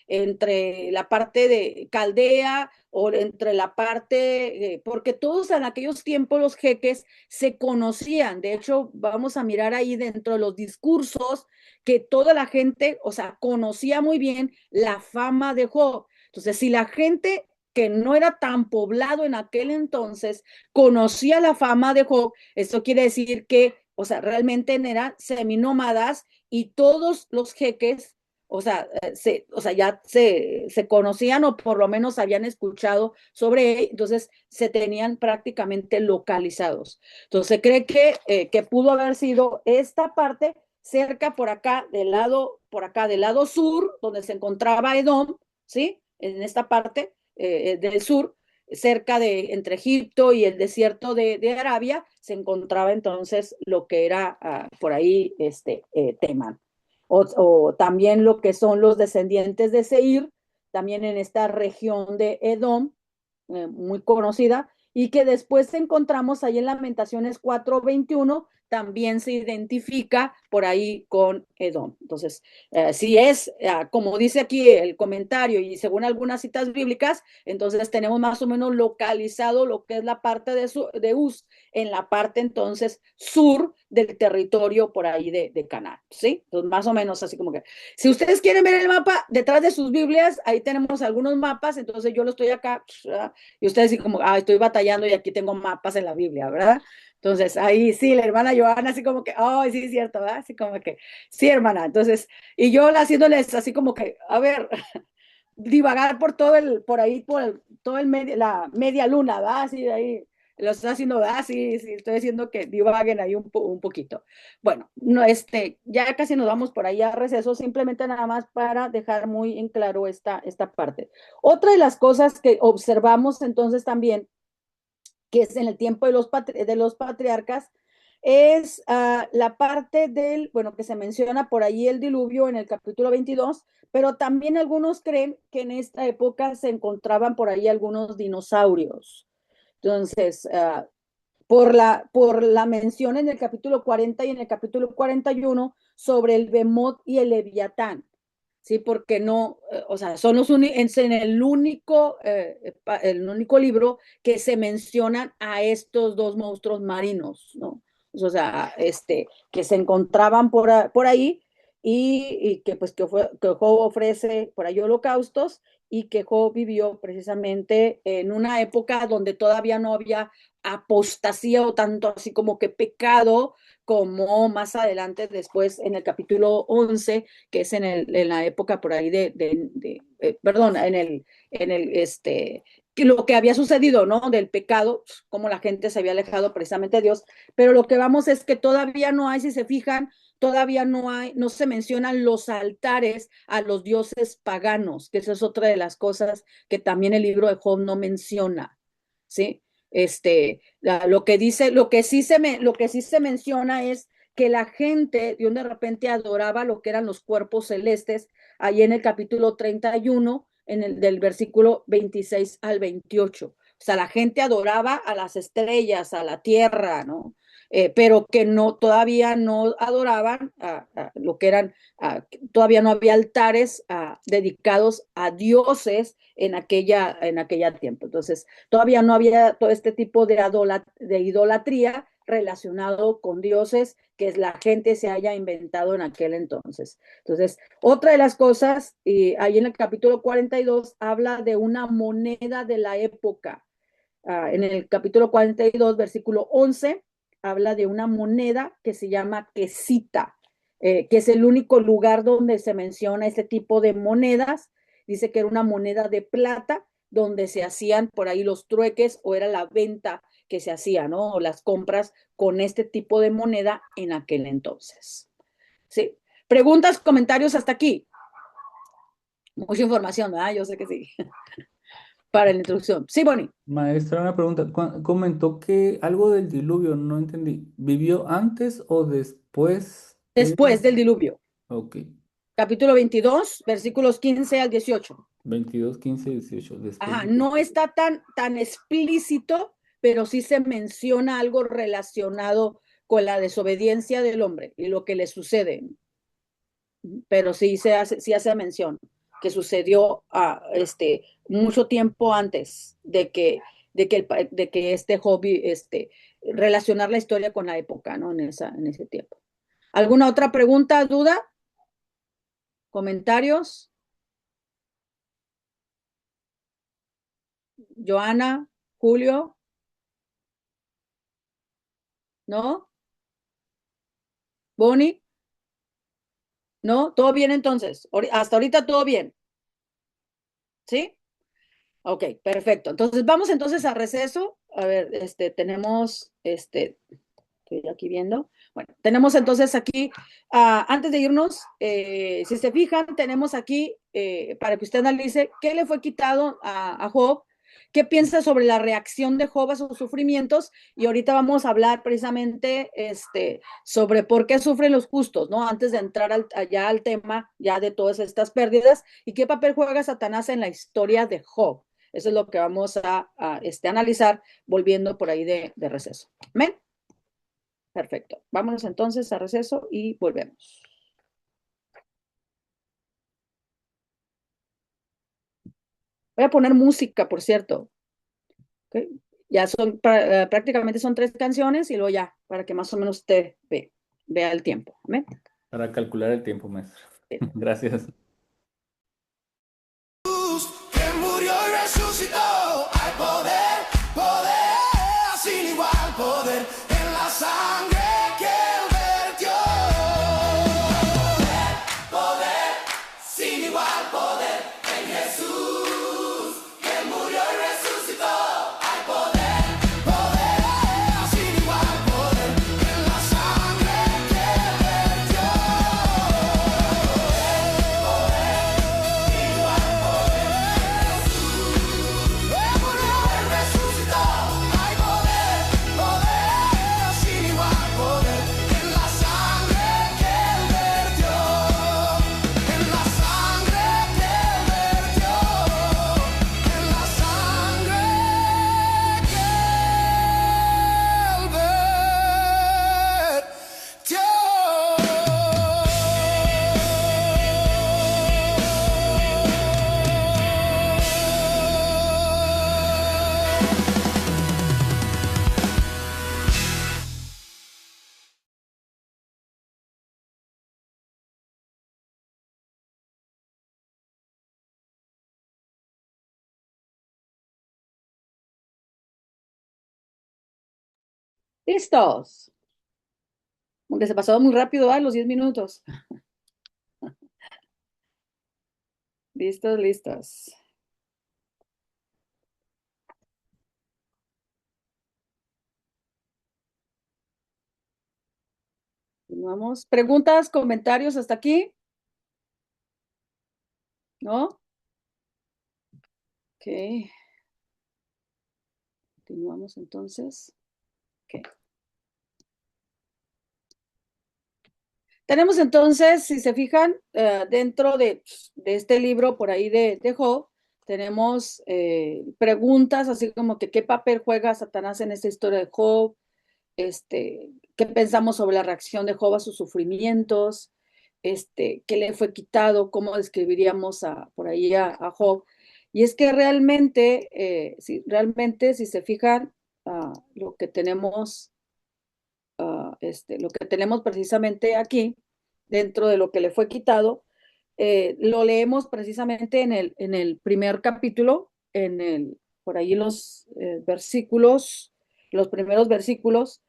entre la parte de Caldea o entre la parte, porque todos en aquellos tiempos los jeques se conocían. De hecho, vamos a mirar ahí dentro de los discursos que toda la gente, o sea, conocía muy bien la fama de Job. Entonces, si la gente que no era tan poblado en aquel entonces conocía la fama de Job, esto quiere decir que, o sea, realmente eran seminómadas y todos los jeques, o sea, ya se conocían o por lo menos habían escuchado sobre él, entonces se tenían prácticamente localizados. Entonces se cree que pudo haber sido esta parte cerca por acá del lado sur, donde se encontraba Edom, ¿sí? En esta parte del sur, cerca de entre Egipto y el desierto de Arabia, se encontraba entonces lo que era por ahí Temán. O también lo que son los descendientes de Seir, también en esta región de Edom, muy conocida, y que después encontramos ahí en Lamentaciones 4:21, también se identifica por ahí con Edom. Entonces, si es, como dice aquí el comentario y según algunas citas bíblicas, entonces tenemos más o menos localizado lo que es la parte de Uz, en la parte entonces sur del territorio por ahí de Canaán, ¿sí? Entonces, más o menos así como que, si ustedes quieren ver el mapa, detrás de sus Biblias, ahí tenemos algunos mapas, entonces yo lo estoy acá, y ustedes así como, estoy batallando y aquí tengo mapas en la Biblia, ¿verdad? Entonces, ahí sí, la hermana Joana así como que, sí, es cierto, ¿verdad? Así como que, sí, hermana. Entonces, y yo haciéndoles así como que, a ver, divagar por por ahí, todo la media luna, ¿verdad? Así, ahí, lo estoy haciendo, ¿verdad? Sí, sí, estoy haciendo que divaguen ahí un poquito. Bueno, no, ya casi nos vamos por ahí a receso, simplemente nada más para dejar muy en claro esta parte. Otra de las cosas que observamos entonces también, que es en el tiempo de los patriarcas, es la parte bueno, que se menciona por ahí el diluvio en el capítulo 22, pero también algunos creen que en esta época se encontraban por ahí algunos dinosaurios. Entonces, por la mención en el capítulo 40 y en el capítulo 41 sobre el Behemoth y el Leviatán. Sí, porque no, o sea, son en el único libro que se mencionan a estos dos monstruos marinos, ¿no? O sea, que se encontraban por ahí y que pues que Job ofrece por ahí holocaustos y que Job vivió precisamente en una época donde todavía no había apostasía o tanto así como que pecado, como más adelante después en el capítulo 11, que es en la época por ahí perdón, que lo que había sucedido, ¿no? Del pecado, como la gente se había alejado precisamente de Dios, pero lo que vamos es que todavía no hay, si se fijan, todavía no se mencionan los altares a los dioses paganos, que esa es otra de las cosas que también el libro de Job no menciona, ¿sí? Lo que sí se menciona es que la gente de repente adoraba lo que eran los cuerpos celestes, ahí en el capítulo 31, del versículo 26 al 28. O sea, la gente adoraba a las estrellas, a la tierra, ¿no? Pero que todavía no adoraban a lo que eran, todavía no había altares dedicados a dioses en aquella tiempo. Entonces, todavía no había todo este tipo de idolatría relacionado con dioses que la gente se haya inventado en aquel entonces. Entonces, otra de las cosas, y ahí en el capítulo 42 habla de una moneda de la época. En el capítulo 42, versículo 11, habla de una moneda que se llama quesita, que es el único lugar donde se menciona este tipo de monedas. Dice que era una moneda de plata donde se hacían por ahí los trueques o era la venta que se hacía, ¿no? O las compras con este tipo de moneda en aquel entonces. ¿Sí? Preguntas, comentarios hasta aquí. Mucha información, ¿verdad? Yo sé que sí. Para la introducción. Sí, Bonnie. Maestra, una pregunta. Comentó que algo del diluvio, no entendí. ¿Vivió antes o después Después del diluvio. Ok. Capítulo 22, versículos 15 al 18. 22, 15, 18. Después Ajá, de... no está tan explícito, pero sí se menciona algo relacionado con la desobediencia del hombre y lo que le sucede. Pero sí hace mención que sucedió mucho tiempo antes de que este hobby, relacionar la historia con la época, ¿no? En ese tiempo. ¿Alguna otra pregunta, duda? ¿Comentarios? Joana, Julio, ¿no? Bonnie, ¿no? ¿Todo bien entonces? Hasta ahorita todo bien, ¿sí? Ok, perfecto. Entonces vamos entonces a receso. A ver, tenemos, estoy aquí viendo. Bueno, tenemos entonces aquí, antes de irnos, si se fijan, tenemos aquí, para que usted analice qué le fue quitado a Job, qué piensas sobre la reacción de Job a sus sufrimientos, y ahorita vamos a hablar precisamente sobre por qué sufren los justos, ¿no? Antes de entrar allá al tema ya de todas estas pérdidas, y qué papel juega Satanás en la historia de Job. Eso es lo que vamos a analizar volviendo por ahí de receso. ¿Amén? Perfecto. Vámonos entonces a receso y volvemos. Voy a poner música, por cierto. ¿Okay? Ya son, prácticamente son 3 canciones y luego ya, para que más o menos usted vea el tiempo. ¿Amén? Para calcular el tiempo, maestro. Gracias. Que murió y resucitó, hay poder, poder, sin igual poder en la sangre que él vertió. Poder, poder, sin igual poder en Jesús, que murió y resucitó, hay poder, poder, sin igual poder en la sangre que él vertió. ¿Listos? Aunque se pasó muy rápido, los 10 minutos. Listos, listos. Vamos. ¿Preguntas, comentarios hasta aquí? ¿No? Ok. Continuamos entonces. Ok. Tenemos entonces, si se fijan, dentro de este libro por ahí de Job, tenemos preguntas así como que qué papel juega Satanás en esta historia de Job, qué pensamos sobre la reacción de Job a sus sufrimientos, qué le fue quitado, cómo describiríamos por ahí a Job. Y es que realmente, si se fijan, lo que tenemos lo que tenemos precisamente aquí, dentro de lo que le fue quitado, lo leemos precisamente en el primer capítulo, por ahí los primeros versículos,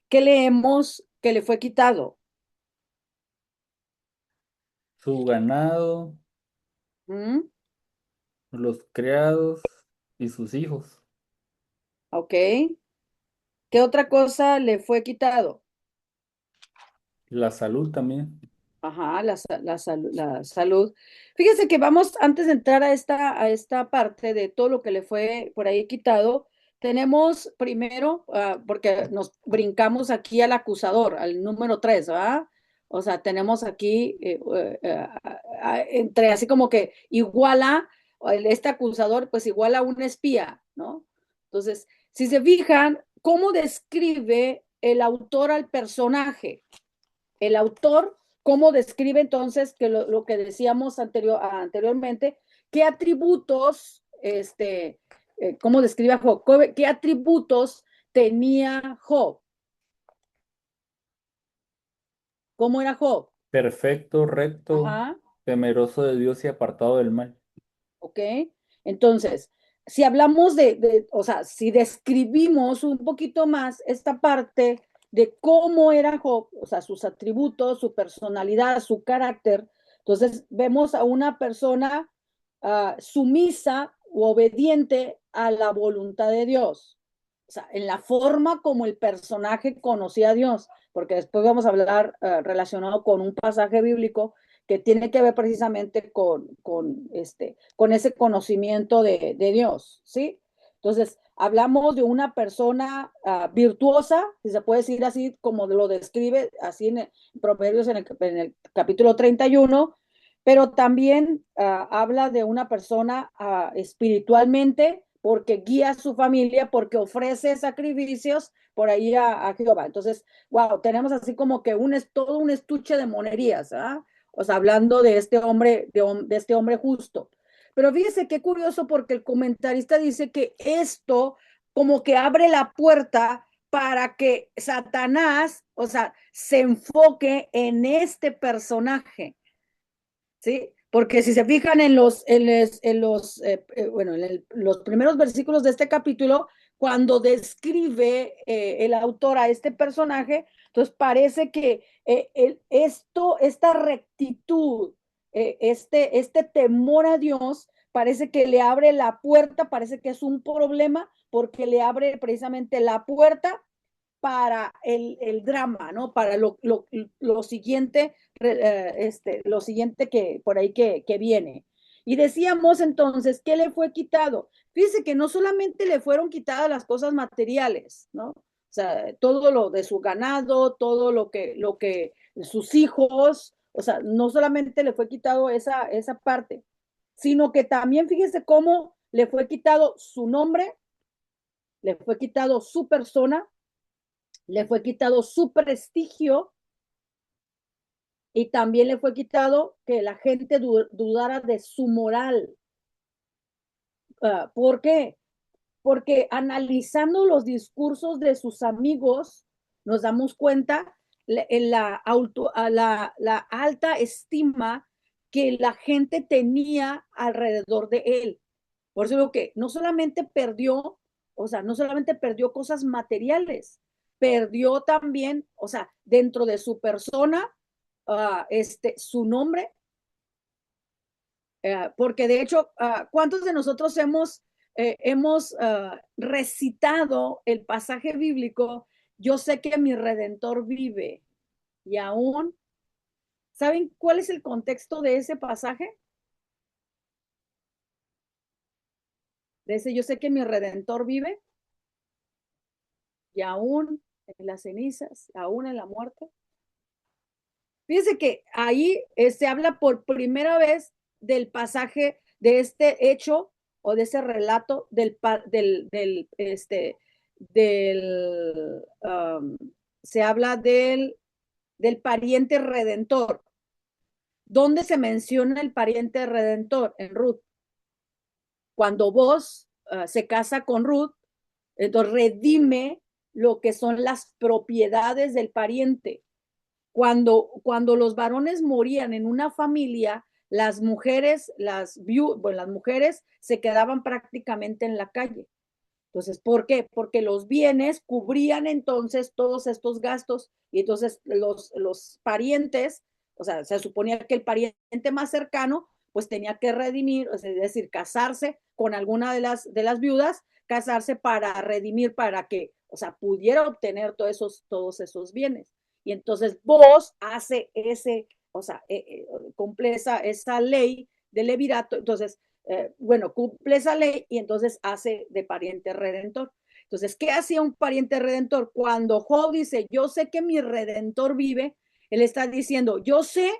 que leemos que le fue quitado. Su ganado, ¿Mm? los criados y sus hijos. ¿Ok? ¿Qué otra cosa le fue quitado? La salud también. Ajá, la salud. Fíjese que vamos, antes de entrar a esta parte de todo lo que le fue por ahí quitado, tenemos primero, porque nos brincamos aquí al acusador, al número 3, ¿verdad? O sea, tenemos aquí entre así como que iguala, este acusador, pues iguala a un espía, ¿no? Entonces, si se fijan, ¿cómo describe el autor al personaje? El autor, ¿cómo describe entonces que lo que decíamos anteriormente? ¿Qué atributos, cómo describe a Job? ¿Qué atributos tenía Job? ¿Cómo era Job? Perfecto, recto, Ajá, temeroso de Dios y apartado del mal. ¿ok? Entonces, si hablamos o sea, si describimos un poquito más esta parte de cómo era Job, o sea, sus atributos, su personalidad, su carácter, entonces vemos a una persona sumisa o obediente a la voluntad de Dios. O sea, en la forma como el personaje conocía a Dios, porque después vamos a hablar relacionado con un pasaje bíblico que tiene que ver precisamente con ese conocimiento de Dios, ¿sí? Entonces, hablamos de una persona virtuosa, si se puede decir así, como lo describe así en Proverbios en el capítulo 31, pero también habla de una persona espiritualmente, porque guía a su familia, porque ofrece sacrificios por ahí a Jehová. Entonces, wow, tenemos así como que todo un estuche de monerías, o sea, hablando de este hombre, de este hombre justo. Pero fíjese qué curioso, porque el comentarista dice que esto como que abre la puerta para que Satanás, o sea, se enfoque en este personaje, ¿sí? Porque si se fijan bueno, los primeros versículos de este capítulo, cuando describe el autor a este personaje, entonces parece que esta rectitud, este temor a Dios, parece que le abre la puerta, parece que es un problema, porque le abre precisamente la puerta para el drama, ¿no? Para lo siguiente, lo siguiente que por ahí que viene. Y decíamos entonces, ¿qué le fue quitado? Fíjese que no solamente le fueron quitadas las cosas materiales, ¿no? O sea, todo lo de su ganado, todo lo que sus hijos, o sea, no solamente le fue quitado esa parte, sino que también fíjese cómo le fue quitado su nombre, le fue quitado su persona, le fue quitado su prestigio y también le fue quitado que la gente dudara de su moral. ¿Por qué? Porque analizando los discursos de sus amigos, nos damos cuenta en la alta estima que la gente tenía alrededor de él. Por eso digo que no solamente perdió, o sea, no solamente perdió cosas materiales, perdió también, o sea, dentro de su persona, su nombre, porque de hecho, ¿cuántos de nosotros hemos recitado el pasaje bíblico? Yo sé que mi Redentor vive y aún, ¿saben cuál es el contexto de ese pasaje? De ese, yo sé que mi Redentor vive y aún en las cenizas, aún en la muerte. Fíjense que ahí se habla por primera vez del pasaje, de este hecho o de ese relato se habla del pariente redentor. ¿Dónde se menciona el pariente redentor? En Ruth. Cuando Boaz se casa con Ruth, entonces redime lo que son las propiedades del pariente. Cuando los varones morían en una familia, las mujeres, las mujeres se quedaban prácticamente en la calle. Entonces, ¿por qué? Porque los bienes cubrían entonces todos estos gastos y entonces los parientes, o sea, se suponía que el pariente más cercano pues tenía que redimir, es decir, casarse con alguna de las viudas, casarse para redimir, para que, o sea, pudiera obtener todos esos bienes. Y entonces vos hace o sea, cumple esa ley de levirato, entonces bueno, cumple esa ley y entonces hace de pariente redentor. Entonces, ¿qué hacía un pariente redentor? Cuando Job dice, yo sé que mi redentor vive, él está diciendo, yo sé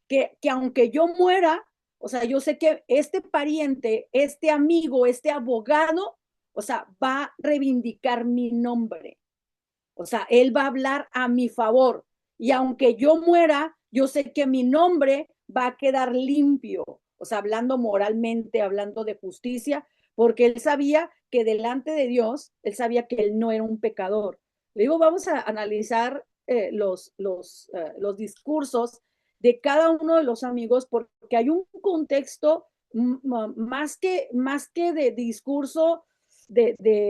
que aunque yo muera, o sea, yo sé que este pariente, este amigo, este abogado, o sea, va a reivindicar mi nombre. O sea, él va a hablar a mi favor. Y aunque yo muera, yo sé que mi nombre va a quedar limpio. O sea, hablando moralmente, hablando de justicia, porque él sabía que delante de Dios, él sabía que él no era un pecador. Le digo, vamos a analizar los discursos de cada uno de los amigos, porque hay un contexto más que de discurso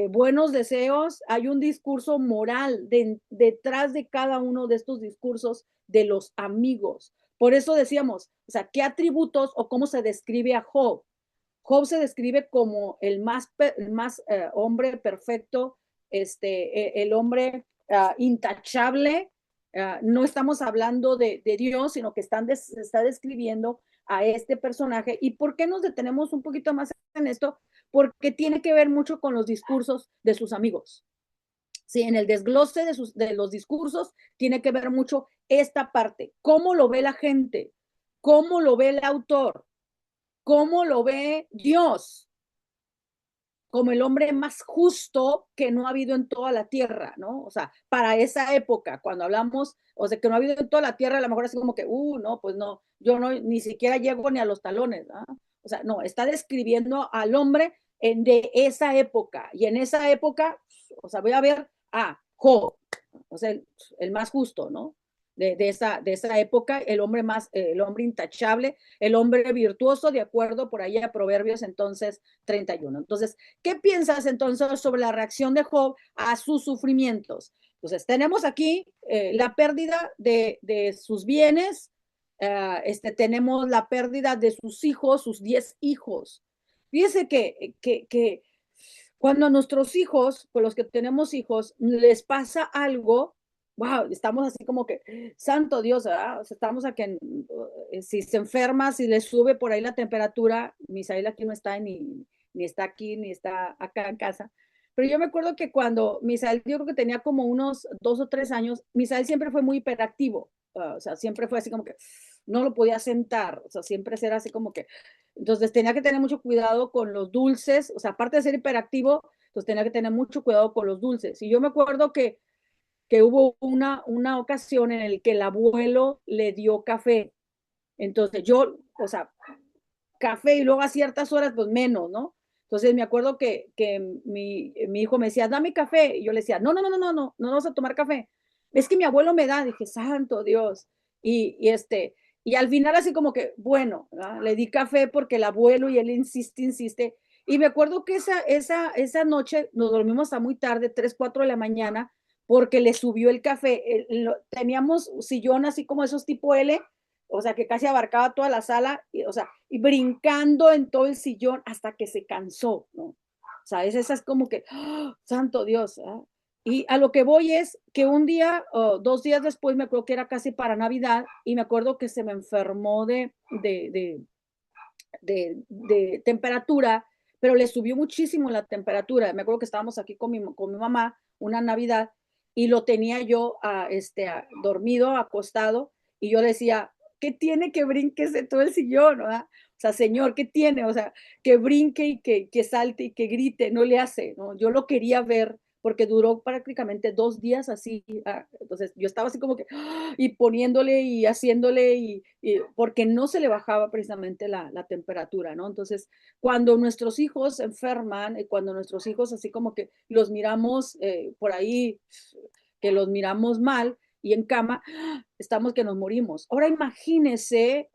buenos deseos, hay un discurso moral detrás de cada uno de estos discursos de los amigos. Por eso decíamos, o sea, ¿qué atributos o cómo se describe a Job? Job se describe como el más hombre perfecto, el hombre intachable. No estamos hablando de Dios, sino que está describiendo a este personaje. ¿Y por qué nos detenemos un poquito más en esto? porque tiene que ver mucho con los discursos de sus amigos. Sí, en el desglose de los discursos tiene que ver mucho esta parte, cómo lo ve la gente, cómo lo ve el autor, cómo lo ve Dios, como el hombre más justo que no ha habido en toda la tierra, ¿no? O sea, para esa época, cuando hablamos, o sea, que no ha habido en toda la tierra, a lo mejor así como que, no, pues no, yo no, ni siquiera llego ni a los talones, ¿no? O sea, no, está describiendo al hombre de esa época, y en esa época, o sea, voy a ver a Job, o sea, el más justo, ¿no? De esa época, el hombre el hombre intachable, el hombre virtuoso, de acuerdo por ahí a Proverbios entonces 31. Entonces, ¿qué piensas entonces sobre la reacción de Job a sus sufrimientos? Entonces, tenemos aquí la pérdida de sus bienes, tenemos la pérdida de sus hijos, sus 10 hijos. Fíjese que cuando a nuestros hijos, con los que tenemos hijos, les pasa algo, wow, estamos así como que, santo Dios, ¿verdad? O sea, estamos a que si se enferma, si le sube por ahí la temperatura, Misael aquí no está ni está aquí, ni está acá en casa. Pero yo me acuerdo que cuando Misael, yo creo que tenía como unos 2 o 3 años, Misael siempre fue muy hiperactivo. O sea, siempre fue así como que no lo podía sentar, o sea, siempre era así como que, entonces tenía que tener mucho cuidado con los dulces, o sea, aparte de ser hiperactivo, entonces tenía que tener mucho cuidado con los dulces. Y yo me acuerdo que hubo una ocasión en la que el abuelo le dio café. Entonces yo, o sea, café y luego a ciertas horas, pues menos, ¿no? Entonces me acuerdo que mi hijo me decía, dame café. Y yo le decía, no vamos a tomar café. Es que mi abuelo me da. Dije, santo Dios. Y al final así como que, bueno, ¿verdad? Le di café porque el abuelo y él insiste. Y me acuerdo que esa noche nos dormimos hasta muy tarde, 3, 4 de la mañana, porque le subió el café. Teníamos sillón así como esos tipo L, o sea, que casi abarcaba toda la sala, o sea, y brincando en todo el sillón hasta que se cansó, ¿no? O sea, esa es como que, ¡oh, santo Dios! ¿eh? Y a lo que voy es que un día, 2 días después, me acuerdo que era casi para Navidad, y me acuerdo que se me enfermó de temperatura, pero le subió muchísimo la temperatura. Me acuerdo que estábamos aquí con mi mamá una Navidad, y lo tenía yo dormido, acostado, y yo decía, ¿qué tiene que brinques de todo el sillón? ¿verdad? O sea, señor, ¿qué tiene? O sea, que brinque y que salte y que grite, no le hace, ¿no? Yo lo quería ver porque duró prácticamente 2 días así. Entonces yo estaba así como que, y poniéndole y haciéndole, porque no se le bajaba precisamente la temperatura, ¿no? Entonces, cuando nuestros hijos se enferman, cuando nuestros hijos así como que los miramos por ahí, que los miramos mal, y en cama, estamos que nos morimos. Ahora imagínese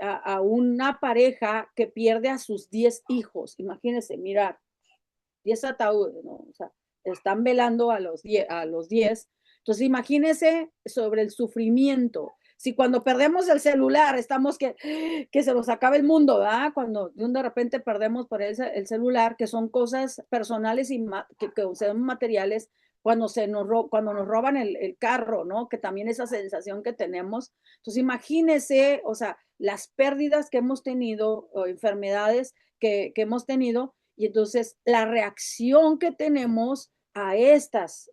a una pareja que pierde a sus 10 hijos. Imagínese, mirar, 10 ataúdes, ¿no? O sea, están velando a los 10. Entonces imagínese sobre el sufrimiento. Si cuando perdemos el celular estamos que se nos acabe el mundo, ¿verdad? Cuando de repente perdemos por el celular, que son cosas personales y que son materiales, cuando nos roban el carro, ¿no? Que también esa sensación que tenemos. Entonces imagínese, o sea, las pérdidas que hemos tenido, o enfermedades que hemos tenido, y entonces la reacción que tenemos a estas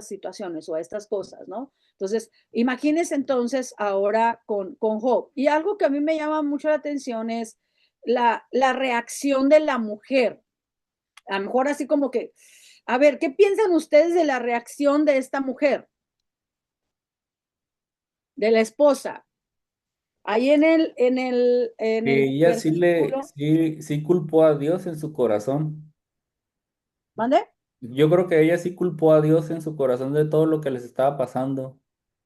situaciones o a estas cosas, ¿no? Entonces, imagínense entonces ahora con Job. Y algo que a mí me llama mucho la atención es la reacción de la mujer. A lo mejor así como que, a ver, ¿qué piensan ustedes de la reacción de esta mujer? De la esposa. Ahí en el Ella versículo, sí culpó a Dios en su corazón. ¿mande? Yo creo que ella sí culpó a Dios en su corazón de todo lo que les estaba pasando.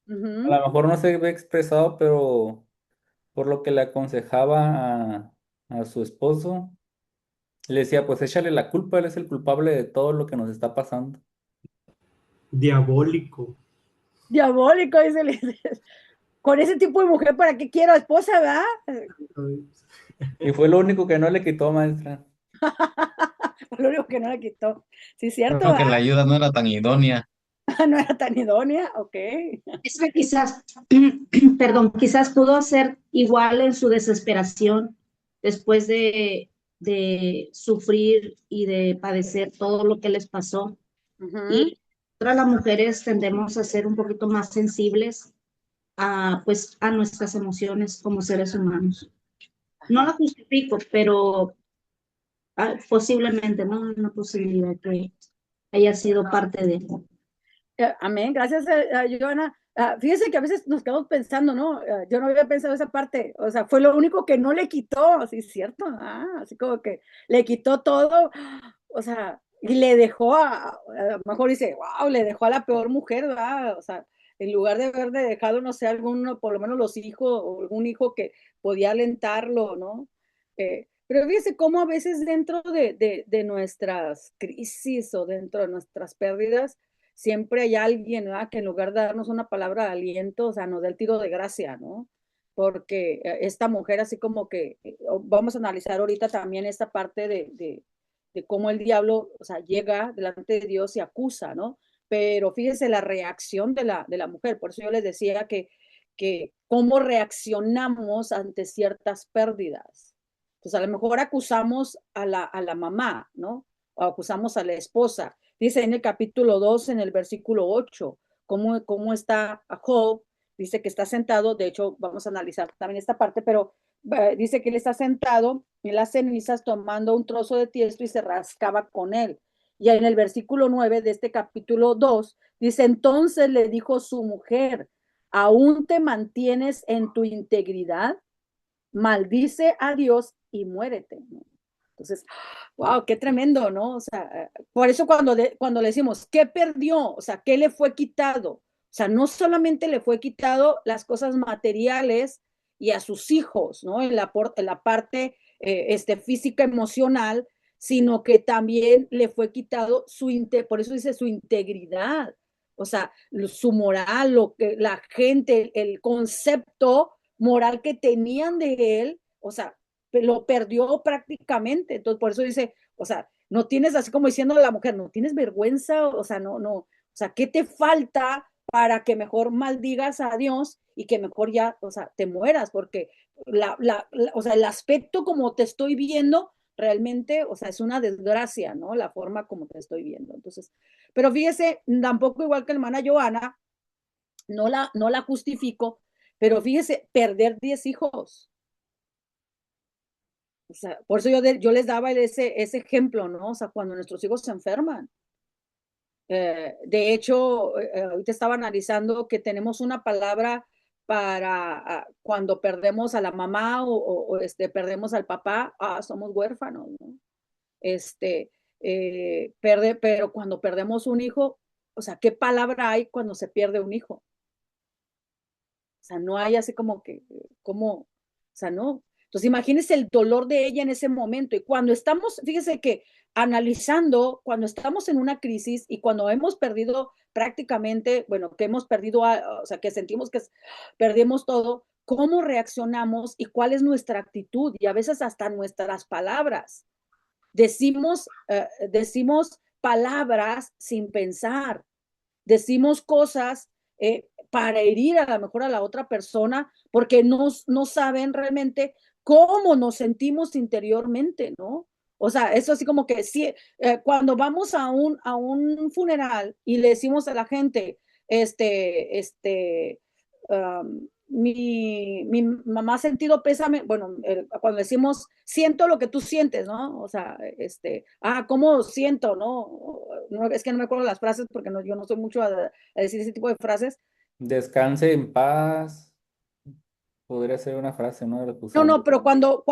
A Ujú. lo mejor no se ve expresado, pero por lo que le aconsejaba a su esposo, le decía, pues échale la culpa, él es el culpable de todo lo que nos está pasando. Diabólico. Diabólico, dice con ese tipo de mujer, ¿para qué quiero esposa, verdad? Y fue lo único que no le quitó, maestra. Lo único que no la quitó. Sí, cierto, Creo que ¿verdad? la ayuda no era tan idónea. No era tan idónea, ok. Es que quizás, perdón, quizás pudo ser igual en su desesperación después de de sufrir y de padecer todo lo que les pasó. Ujú. Y nosotras las mujeres tendemos a ser un poquito más sensibles a, pues, a nuestras emociones como seres humanos. No la Ajá. justifico, pero posiblemente, ¿no? Una posibilidad que haya sido parte de... Amén, gracias, Joana. Fíjese que a veces nos quedamos pensando, ¿no? Yo no había pensado esa parte, o sea, fue lo único que no le quitó, así es cierto, así como que le quitó todo, o sea, y le dejó a lo mejor dice, wow, le dejó a la peor mujer, ¿verdad? O sea, en lugar de haberle dejado, no sé, alguno, por lo menos los hijos, o algún hijo que podía alentarlo, ¿no? Pero fíjese cómo a veces dentro de nuestras crisis o dentro de nuestras pérdidas, siempre hay alguien, ¿verdad? Que en lugar de darnos una palabra de aliento, o sea, nos da el tiro de gracia, ¿no? Porque esta mujer, así como que, vamos a analizar ahorita también esta parte de cómo el diablo, o sea, llega delante de Dios y acusa, ¿no? Pero fíjese la reacción de la mujer, por eso yo les decía que cómo reaccionamos ante ciertas pérdidas. Pues a lo mejor acusamos a la mamá, ¿no? O acusamos a la esposa. Dice en el capítulo 2, en el versículo 8, cómo está Job. Dice que está sentado, de hecho vamos a analizar también esta parte, pero dice que él está sentado en las cenizas tomando un trozo de tiesto y se rascaba con él. Y en el versículo 9 de este capítulo 2, dice, entonces le dijo su mujer, ¿aún te mantienes en tu integridad? Maldice a Dios y muérete, ¿no? Entonces, wow, qué tremendo, ¿no? O sea, por eso cuando le decimos, ¿qué perdió? O sea, ¿qué le fue quitado? O sea, no solamente le fue quitado las cosas materiales y a sus hijos, ¿no? En la parte física, emocional, sino que también le fue quitado por eso dice su integridad, o sea, su moral, lo que la gente, el concepto moral que tenían de él, o sea, lo perdió prácticamente. Entonces, por eso dice, o sea, no tienes, así como diciendo a la mujer, no tienes vergüenza, o sea, no, o sea, ¿qué te falta para que mejor maldigas a Dios y que mejor ya, o sea, te mueras? Porque o sea, el aspecto como te estoy viendo, realmente, o sea, es una desgracia, ¿no? La forma como te estoy viendo. Entonces, pero fíjese, tampoco igual que la hermana Joana, no la justifico, pero fíjese, perder 10 hijos. O sea, por eso yo les daba ese ejemplo, ¿no? O sea, cuando nuestros hijos se enferman. De hecho, ahorita estaba analizando que tenemos una palabra para cuando perdemos a la mamá o perdemos al papá, somos huérfanos, ¿no? Este, pero cuando perdemos un hijo, o sea, ¿qué palabra hay cuando se pierde un hijo? O sea, no hay así como que, o sea, no. Entonces, imagínense el dolor de ella en ese momento. Y cuando estamos, fíjese que analizando, cuando estamos en una crisis y cuando hemos perdido prácticamente, bueno, que hemos perdido, o sea, que sentimos que perdimos todo, ¿cómo reaccionamos y cuál es nuestra actitud? Y a veces hasta nuestras palabras. Decimos palabras sin pensar, decimos cosas para herir a lo mejor a la otra persona porque no saben realmente cómo nos sentimos interiormente, ¿no? O sea, eso así como que sí, cuando vamos a un funeral y le decimos a la gente, mi mamá ha sentido pésame, bueno, cuando decimos, siento lo que tú sientes, ¿no? O sea, ¿cómo siento, no? No, es que no me acuerdo las frases porque yo no soy mucho a decir ese tipo de frases. Descanse en paz. Podría ser una frase, ¿no? De la que No, usamos. no, pero cuando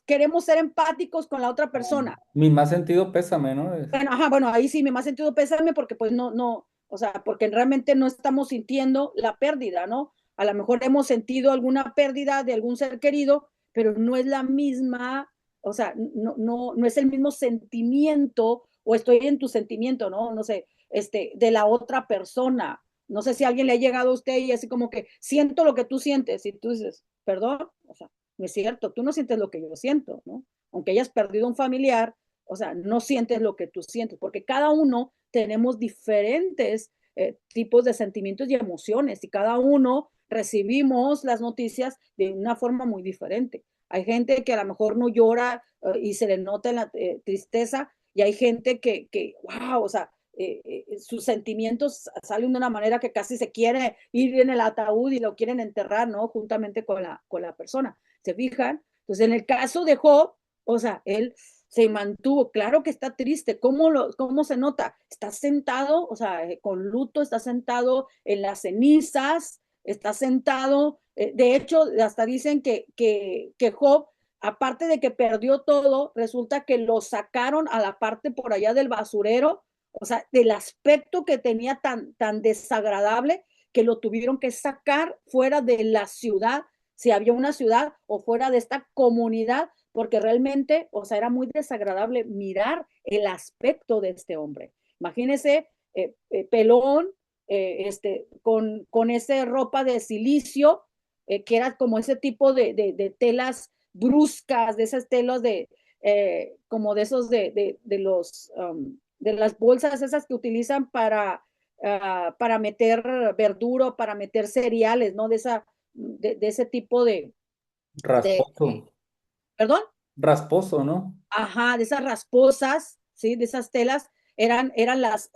queremos ser empáticos con la otra persona, Mi más sentido pésame, ¿no? bueno, ajá, bueno, ahí sí me más sentido pésame porque pues no, o sea, porque realmente no estamos sintiendo la pérdida, ¿no? A lo mejor hemos sentido alguna pérdida de algún ser querido, pero no es la misma, o sea, no es el mismo sentimiento, o estoy en tu sentimiento, ¿no? No sé, de la otra persona. No sé si a alguien le ha llegado a usted y así como que siento lo que tú sientes, y tú dices, perdón, o sea, no es cierto, tú no sientes lo que yo siento, ¿no? Aunque hayas perdido un familiar, o sea, no sientes lo que tú sientes, porque cada uno tenemos diferentes tipos de sentimientos y emociones y cada uno recibimos las noticias de una forma muy diferente. Hay gente que a lo mejor no llora y se le nota en la tristeza, y hay gente wow, o sea, sus sentimientos salen de una manera que casi se quiere ir en el ataúd y lo quieren enterrar, ¿no? Juntamente con la persona. ¿Se fijan? Entonces, en el caso de Job, o sea, él se mantuvo, claro que está triste. ¿Cómo se nota? Está sentado, o sea, con luto, está sentado en las cenizas, está sentado. De hecho, hasta dicen que Job, aparte de que perdió todo, resulta que lo sacaron a la parte por allá del basurero, o sea, del aspecto que tenía tan desagradable, que lo tuvieron que sacar fuera de la ciudad, si había una ciudad, o fuera de esta comunidad, porque realmente, o sea, era muy desagradable mirar el aspecto de este hombre. Imagínese, pelón, con esa ropa de silicio, que era como ese tipo de telas bruscas, de esas telas como de esos de las bolsas esas que utilizan para meter verdura, para meter cereales, ¿no? De ese tipo de, Rasposo, ¿perdón? rasposo, ¿no? Ajá, de esas rasposas, ¿sí? De esas telas, eran las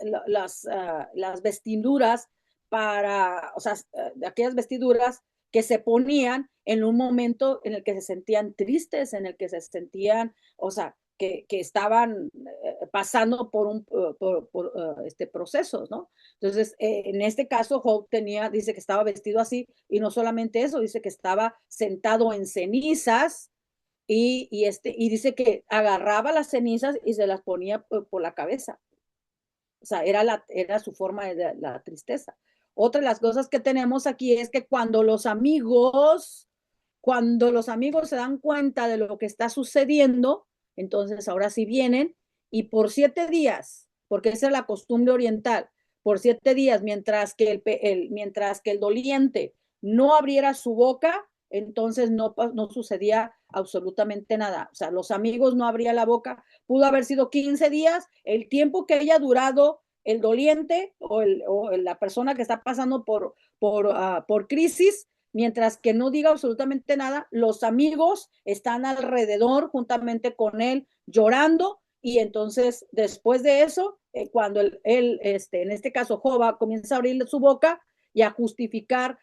vestiduras o sea, de aquellas vestiduras que se ponían en un momento en el que se sentían tristes, en el que se sentían, o sea, que estaban pasando por procesos, ¿no? Entonces, en este caso, Job dice que estaba vestido así, y no solamente eso, dice que estaba sentado en cenizas, y dice que agarraba las cenizas y se las ponía por la cabeza. O sea, era su forma de la tristeza. Otra de las cosas que tenemos aquí es que cuando los amigos se dan cuenta de lo que está sucediendo, entonces ahora sí vienen, y por 7 días, porque esa es la costumbre oriental, por 7 días, mientras que el doliente no abriera su boca, entonces no sucedía absolutamente nada. O sea, los amigos no abrían la boca. Pudo haber sido 15 días, el tiempo que haya durado el doliente o la persona que está pasando por crisis. Mientras que no diga absolutamente nada, los amigos están alrededor juntamente con él llorando, y entonces después de eso, cuando en este caso Job, comienza a abrir su boca y a justificar,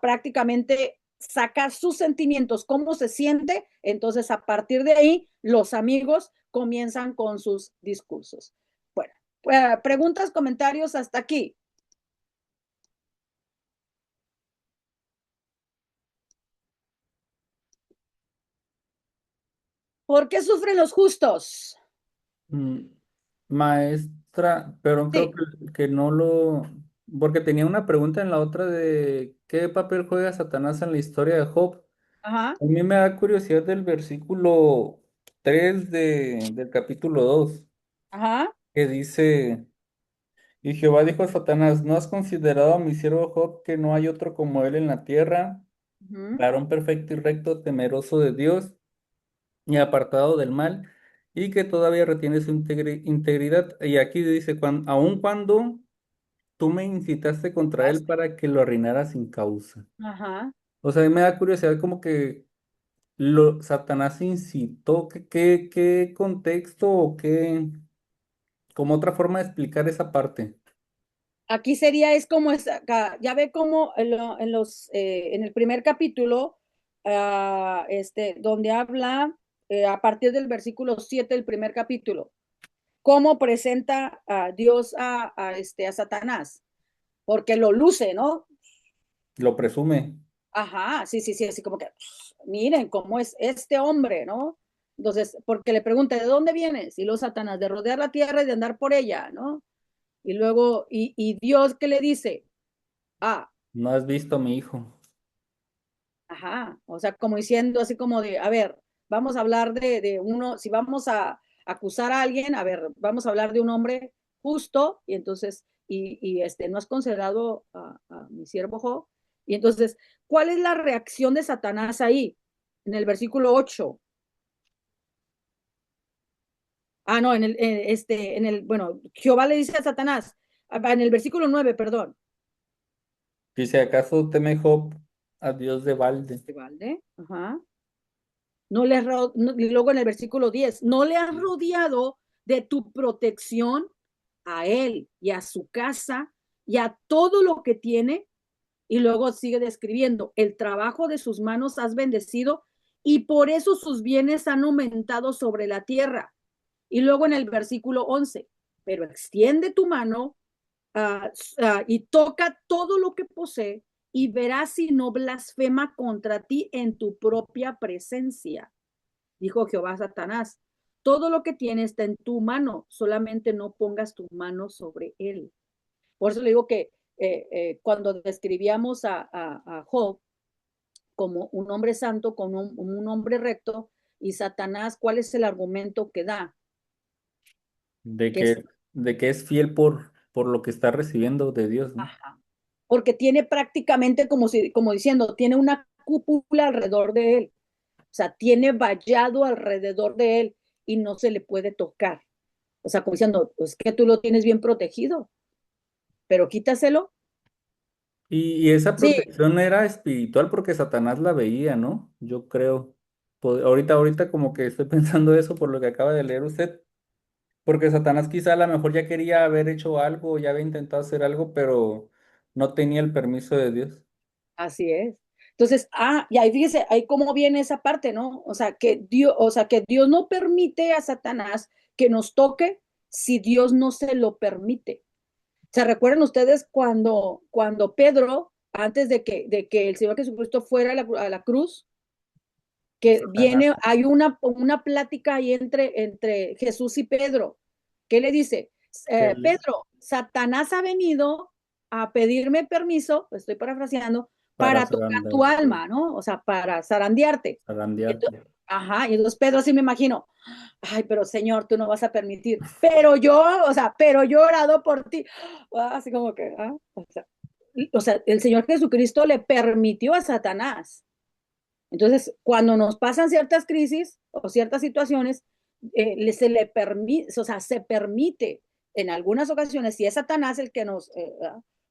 prácticamente sacar sus sentimientos, cómo se siente, entonces a partir de ahí los amigos comienzan con sus discursos. Bueno, preguntas, comentarios hasta aquí. ¿Por qué sufren los justos? Mm, Maestra, pero creo Sí, que no porque tenía una pregunta en la otra de ¿qué papel juega Satanás en la historia de Job? ajá, A mí me da curiosidad del versículo 3 del capítulo 2 ajá. que dice, y Jehová dijo a Satanás, ¿no has considerado a mi siervo Job que no hay otro como él en la tierra, Uh-huh. varón perfecto y recto, temeroso de Dios y apartado del mal, y que todavía retiene su integridad? Y aquí dice, aun cuando tú me incitaste contra él para que lo arruinara sin causa. Ajá. O sea, a mí me da curiosidad como que Satanás incitó, qué contexto o qué, como otra forma de explicar esa parte. Aquí sería, es como acá, ya ve como en el primer capítulo, donde habla, a partir del versículo 7 del primer capítulo, cómo presenta a Dios a Satanás, porque lo luce, ¿no? Lo presume. Ajá, sí, sí, sí, así como que, miren cómo es este hombre, ¿no? Entonces, porque le pregunta, ¿de dónde vienes? Y luego Satanás, de rodear la tierra y de andar por ella, ¿no? Y luego, y Dios, ¿qué le dice? Ah, No has visto a mi hijo. ajá, o sea, como diciendo así como de, a ver, vamos a hablar de uno, si vamos a acusar a alguien, a ver, vamos a hablar de un hombre justo, y entonces, no has considerado a mi siervo Job. Y entonces, ¿cuál es la reacción de Satanás ahí? En el versículo 8. Ah, no, bueno, Jehová le dice a Satanás, en el versículo 9, perdón. Dice, ¿acaso teme Job a Dios de balde? ¿Vale? Ajá. y luego en el versículo 10, no le has rodeado de tu protección a él y a su casa y a todo lo que tiene. Y luego sigue describiendo, el trabajo de sus manos has bendecido y por eso sus bienes han aumentado sobre la tierra. Y luego en el versículo 11, pero extiende tu mano y toca todo lo que posee y verás si no blasfema contra ti en tu propia presencia. Dijo Jehová a Satanás, todo lo que tienes está en tu mano, solamente no pongas tu mano sobre él. Por eso le digo que cuando describíamos a Job como un hombre santo, como un hombre recto, y Satanás, ¿cuál es el argumento que da? De Que es, que, de que es fiel por lo que está recibiendo de Dios, ¿no? ajá, porque tiene prácticamente como diciendo, tiene una cúpula alrededor de él, o sea, tiene vallado alrededor de él y no se le puede tocar. O sea, como diciendo, es que tú lo tienes bien protegido, pero quítaselo. Y esa Sí, protección era espiritual porque Satanás la veía, ¿no? Yo creo. Ahorita como que estoy pensando eso por lo que acaba de leer usted, porque Satanás quizá a lo mejor ya quería haber hecho algo, ya había intentado hacer algo, pero no tenía el permiso de Dios. así es. Entonces, y ahí fíjese, ahí cómo viene esa parte, ¿no? O sea, que Dios no permite a Satanás que nos toque si Dios no se lo permite. ¿Se recuerdan ustedes cuando Pedro, antes de que el Señor Jesucristo fuera a la cruz, que Satanás. hay una plática ahí entre Jesús y Pedro? ¿Qué le dice? Él Pedro, Satanás ha venido a pedirme permiso, estoy parafraseando, para para tocar tu zarandar, alma, ¿no? O sea, para zarandearte. zarandearte. Ajá, y entonces Pedro así me imagino, ay, pero Señor, tú no vas a permitir, pero yo, o sea, pero yo he orado por ti. Así como que, o sea, el Señor Jesucristo le permitió a Satanás. Entonces, cuando nos pasan ciertas crisis o ciertas situaciones, se le permite, o sea, se permite en algunas ocasiones, si es Satanás el que o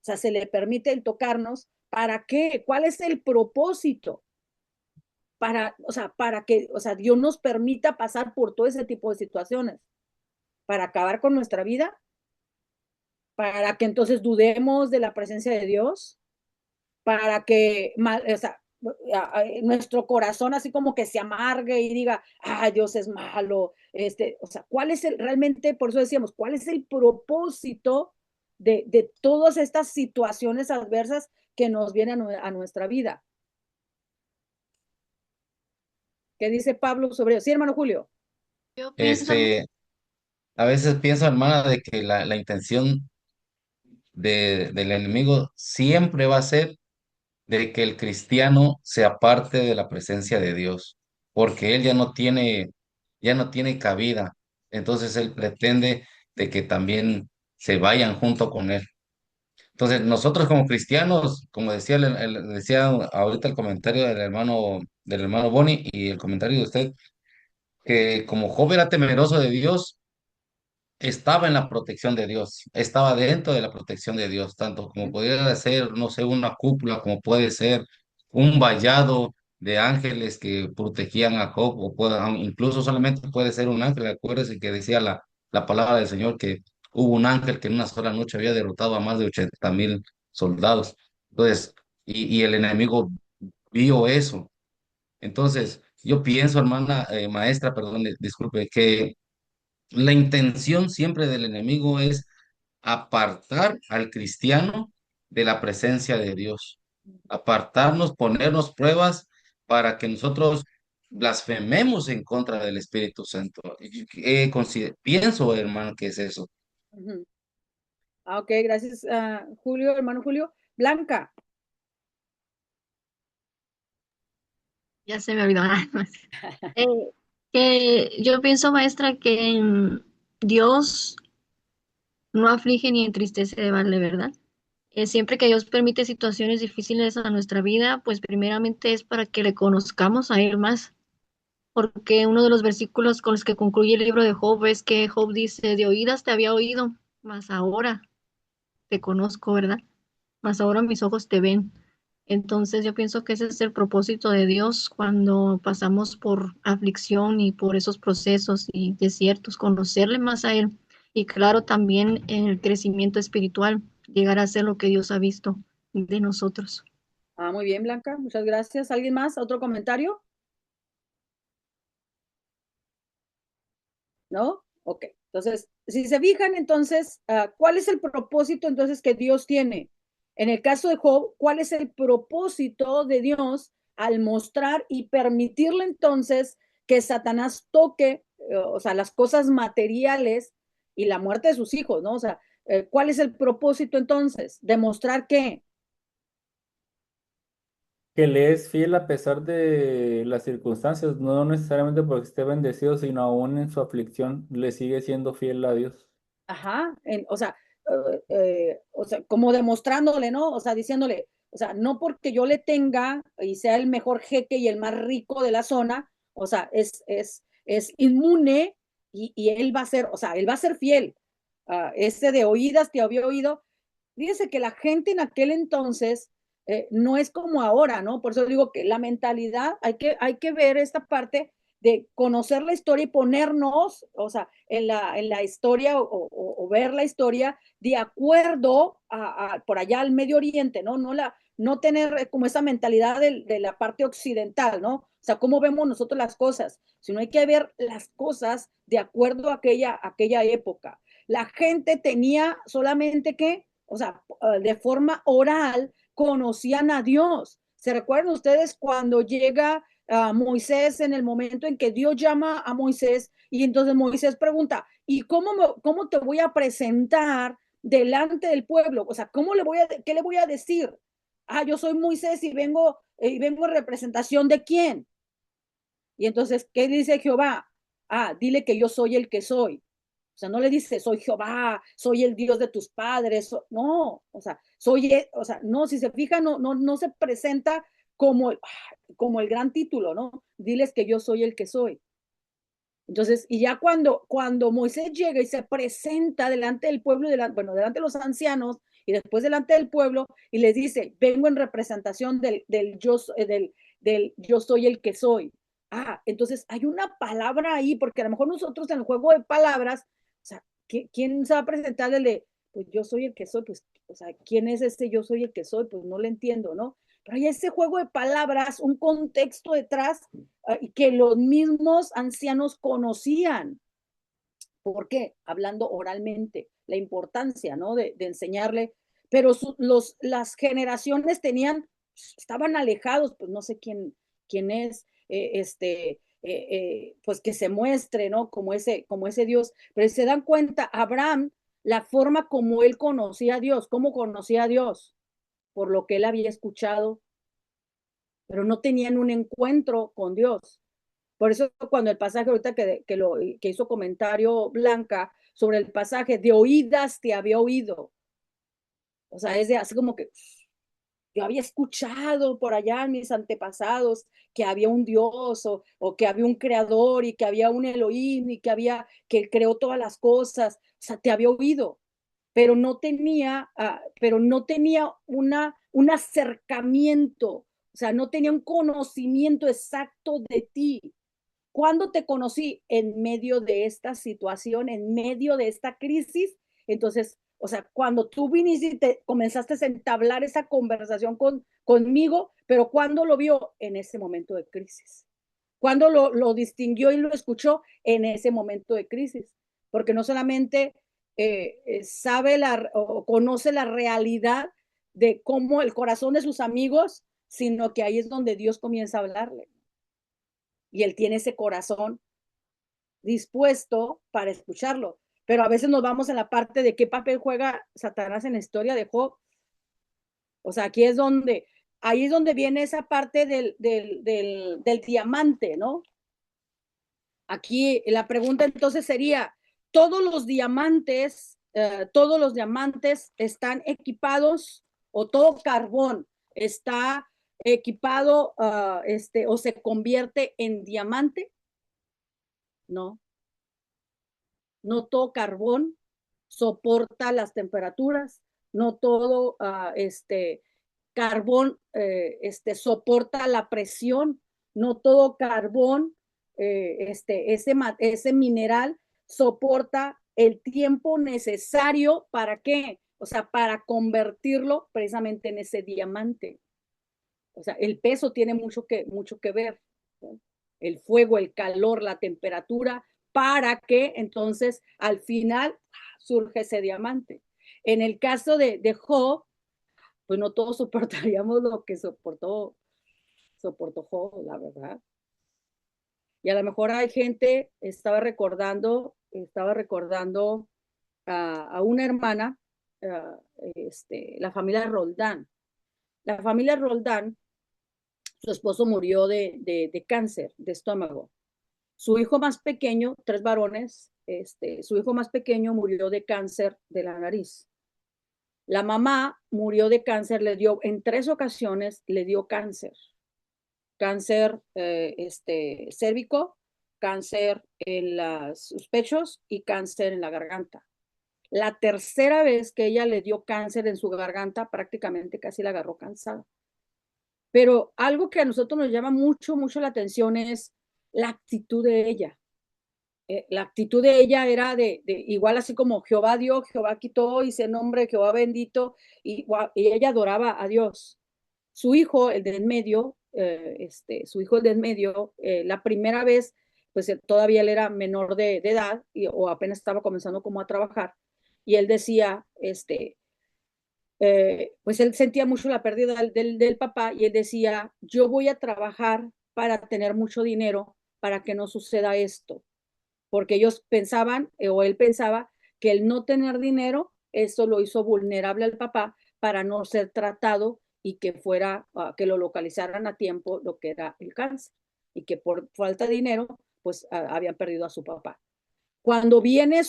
sea, se le permite el tocarnos, ¿para qué? ¿Cuál es el propósito? O sea, Dios nos permita pasar por todo ese tipo de situaciones, para acabar con nuestra vida, para que entonces dudemos de la presencia de Dios, para que, o sea, nuestro corazón así como que se amargue y diga, Dios es malo, o sea, ¿cuál es realmente, por eso decíamos, cuál es el propósito de todas estas situaciones adversas que nos vienen a nuestra vida? ¿Qué dice Pablo sobre eso? Sí, hermano Julio. Yo pienso, Este, a veces pienso, hermana, de que la intención del enemigo siempre va a ser de que el cristiano se aparte de la presencia de Dios, porque él ya no tiene cabida. Entonces él pretende de que también se vayan junto con él. Entonces nosotros como cristianos, como decía, decía ahorita el comentario del hermano Boni y el comentario de usted, que como joven era temeroso de Dios, estaba en la protección de Dios, estaba dentro de la protección de Dios, tanto como podría ser, no sé, una cúpula, como puede ser un vallado de ángeles que protegían a Job, incluso solamente puede ser un ángel. Acuérdese que decía la palabra del Señor que hubo un ángel que en una sola noche había derrotado a más de 80,000 soldados. Entonces, y el enemigo vio eso. Entonces, yo pienso, hermana, maestra, perdón, disculpe, que la intención siempre del enemigo es apartar al cristiano de la presencia de Dios, apartarnos, ponernos pruebas para que nosotros blasfememos en contra del Espíritu Santo. Pienso, hermano, que es eso. Ujú. Ok, gracias, Julio, hermano Julio. Blanca. ya se me olvidó. Eh, que yo pienso, maestra, que Dios no aflige ni entristece, ¿vale? ¿Verdad? Siempre que Dios permite situaciones difíciles a nuestra vida, pues primeramente es para que le conozcamos a Él más, porque uno de los versículos con los que concluye el libro de Job es que Job dice, de oídas te había oído, mas ahora te conozco, ¿verdad? Mas ahora mis ojos te ven. Entonces yo pienso que ese es el propósito de Dios cuando pasamos por aflicción y por esos procesos y desiertos, conocerle más a Él. Y claro, también el crecimiento espiritual, llegar a ser lo que Dios ha visto de nosotros. Ah, muy bien, Blanca, muchas gracias. ¿Alguien más? ¿Otro comentario? ¿No? Ok. Entonces, si se fijan, entonces, ¿cuál es el propósito entonces que Dios tiene? En el caso de Job, ¿cuál es el propósito de Dios al mostrar y permitirle entonces que Satanás toque, o sea, las cosas materiales y la muerte de sus hijos, ¿no? O sea, ¿cuál es el propósito entonces? Demostrar que, Que le es fiel a pesar de las circunstancias, no necesariamente porque esté bendecido, sino aún en su aflicción, le sigue siendo fiel a Dios. ajá, o sea, como demostrándole, ¿no? O sea, diciéndole, o sea, no porque yo le tenga y sea el mejor jeque y el más rico de la zona, o sea, es inmune y él va a ser, o sea, él va a ser fiel. Ese de oídas te había oído. Fíjese que la gente en aquel entonces no es como ahora, ¿no? Por eso digo que la mentalidad, hay que ver esta parte de conocer la historia y ponernos, o sea, en la historia o ver la historia de acuerdo por allá al Medio Oriente, ¿no? No tener como esa mentalidad de la parte occidental, ¿no? O sea, cómo vemos nosotros las cosas, sino hay que ver las cosas de acuerdo a aquella época. La gente tenía solamente que, o sea, de forma oral, conocían a Dios. ¿Se recuerdan ustedes cuando llega Moisés en el momento en que Dios llama a Moisés y entonces Moisés pregunta, ¿y cómo te voy a presentar delante del pueblo? O sea, ¿qué le voy a decir? Ah, yo soy Moisés y vengo en representación de quién. Y entonces, ¿qué dice Jehová? Ah, dile que yo soy el que soy. O sea, no le dice, soy Jehová, soy el Dios de tus padres. No, o sea, o sea, no, si se fija, no se presenta como el gran título, ¿no? Diles que yo soy el que soy. Entonces, y ya cuando Moisés llega y se presenta delante del pueblo, bueno, delante de los ancianos y después delante del pueblo, y les dice, vengo en representación del yo soy el que soy. Ah, entonces hay una palabra ahí, porque a lo mejor nosotros en el juego de palabras, o sea, ¿quién se va a presentar el de, pues yo soy el que soy? Pues, o sea, ¿quién es este yo soy el que soy? Pues no le entiendo, ¿no? Pero hay ese juego de palabras, un contexto detrás que los mismos ancianos conocían. ¿Por qué? Hablando oralmente, la importancia, ¿no? De enseñarle, pero las generaciones estaban alejados, pues no sé quién es, pues que se muestre, ¿no? Como ese Dios, pero se dan cuenta, Abraham, la forma como él conocía a Dios, cómo conocía a Dios, por lo que él había escuchado, pero no tenían un encuentro con Dios. Por eso cuando el pasaje ahorita que hizo comentario Blanca sobre el pasaje, de oídas te había oído. O sea, es de así como que yo había escuchado por allá en mis antepasados que había un Dios o que había un creador y que había un Elohim y que creó todas las cosas. O sea, te había oído, pero no tenía un acercamiento, o sea, no tenía un conocimiento exacto de ti. ¿Cuándo te conocí? En medio de esta situación, en medio de esta crisis. Entonces, o sea, cuando tú viniste y te comenzaste a entablar esa conversación conmigo, pero ¿cuándo lo vio? En ese momento de crisis. ¿Cuándo lo distinguió y lo escuchó? En ese momento de crisis. Porque no solamente sabe o conoce la realidad de cómo el corazón de sus amigos, sino que ahí es donde Dios comienza a hablarle. Y él tiene ese corazón dispuesto para escucharlo. Pero a veces nos vamos en la parte de qué papel juega Satanás en la historia de Job. O sea, ahí es donde viene esa parte del diamante, ¿no? Aquí la pregunta entonces sería, todos los diamantes están equipados o todo carbón está equipado o se convierte en diamante? No, no todo carbón soporta las temperaturas, no todo carbón soporta la presión, no todo carbón, ese mineral soporta el tiempo necesario para qué, o sea, para convertirlo precisamente en ese diamante. O sea, el peso tiene mucho que ver, ¿no? El fuego, el calor, la temperatura, para que entonces al final surge ese diamante. En el caso de Job, pues no todos soportaríamos lo que soportó Job, la verdad. Y a lo mejor hay gente, estaba recordando a una hermana, la familia Roldán. La familia Roldán, su esposo murió de cáncer de estómago. Su hijo más pequeño, tres varones, su hijo más pequeño murió de cáncer de la nariz. La mamá murió de cáncer, en 3 ocasiones le dio cáncer. Cáncer cérvico, cáncer en sus pechos y cáncer en la garganta. La tercera vez que ella le dio cáncer en su garganta, prácticamente casi la agarró cansada. Pero algo que a nosotros nos llama mucho la atención es la actitud de ella. La actitud de ella era igual así como Jehová dio, Jehová quitó, y se nombre Jehová bendito, y ella adoraba a Dios. Su hijo, el del medio, la primera vez, pues todavía él era menor de edad o apenas estaba comenzando como a trabajar, y él decía, pues él sentía mucho la pérdida del papá, y él decía, yo voy a trabajar para tener mucho dinero para que no suceda esto, porque ellos pensaban, o él pensaba, que el no tener dinero, eso lo hizo vulnerable al papá para no ser tratado y que lo localizaran a tiempo lo que era el cáncer, y que por falta de dinero, pues habían perdido a su papá. Cuando viene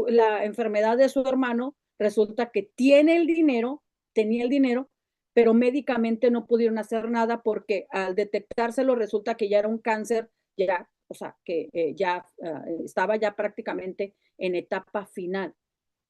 la enfermedad de su hermano, resulta que tenía el dinero, pero médicamente no pudieron hacer nada porque al detectárselo resulta que ya era un cáncer, o sea, que estaba ya prácticamente en etapa final.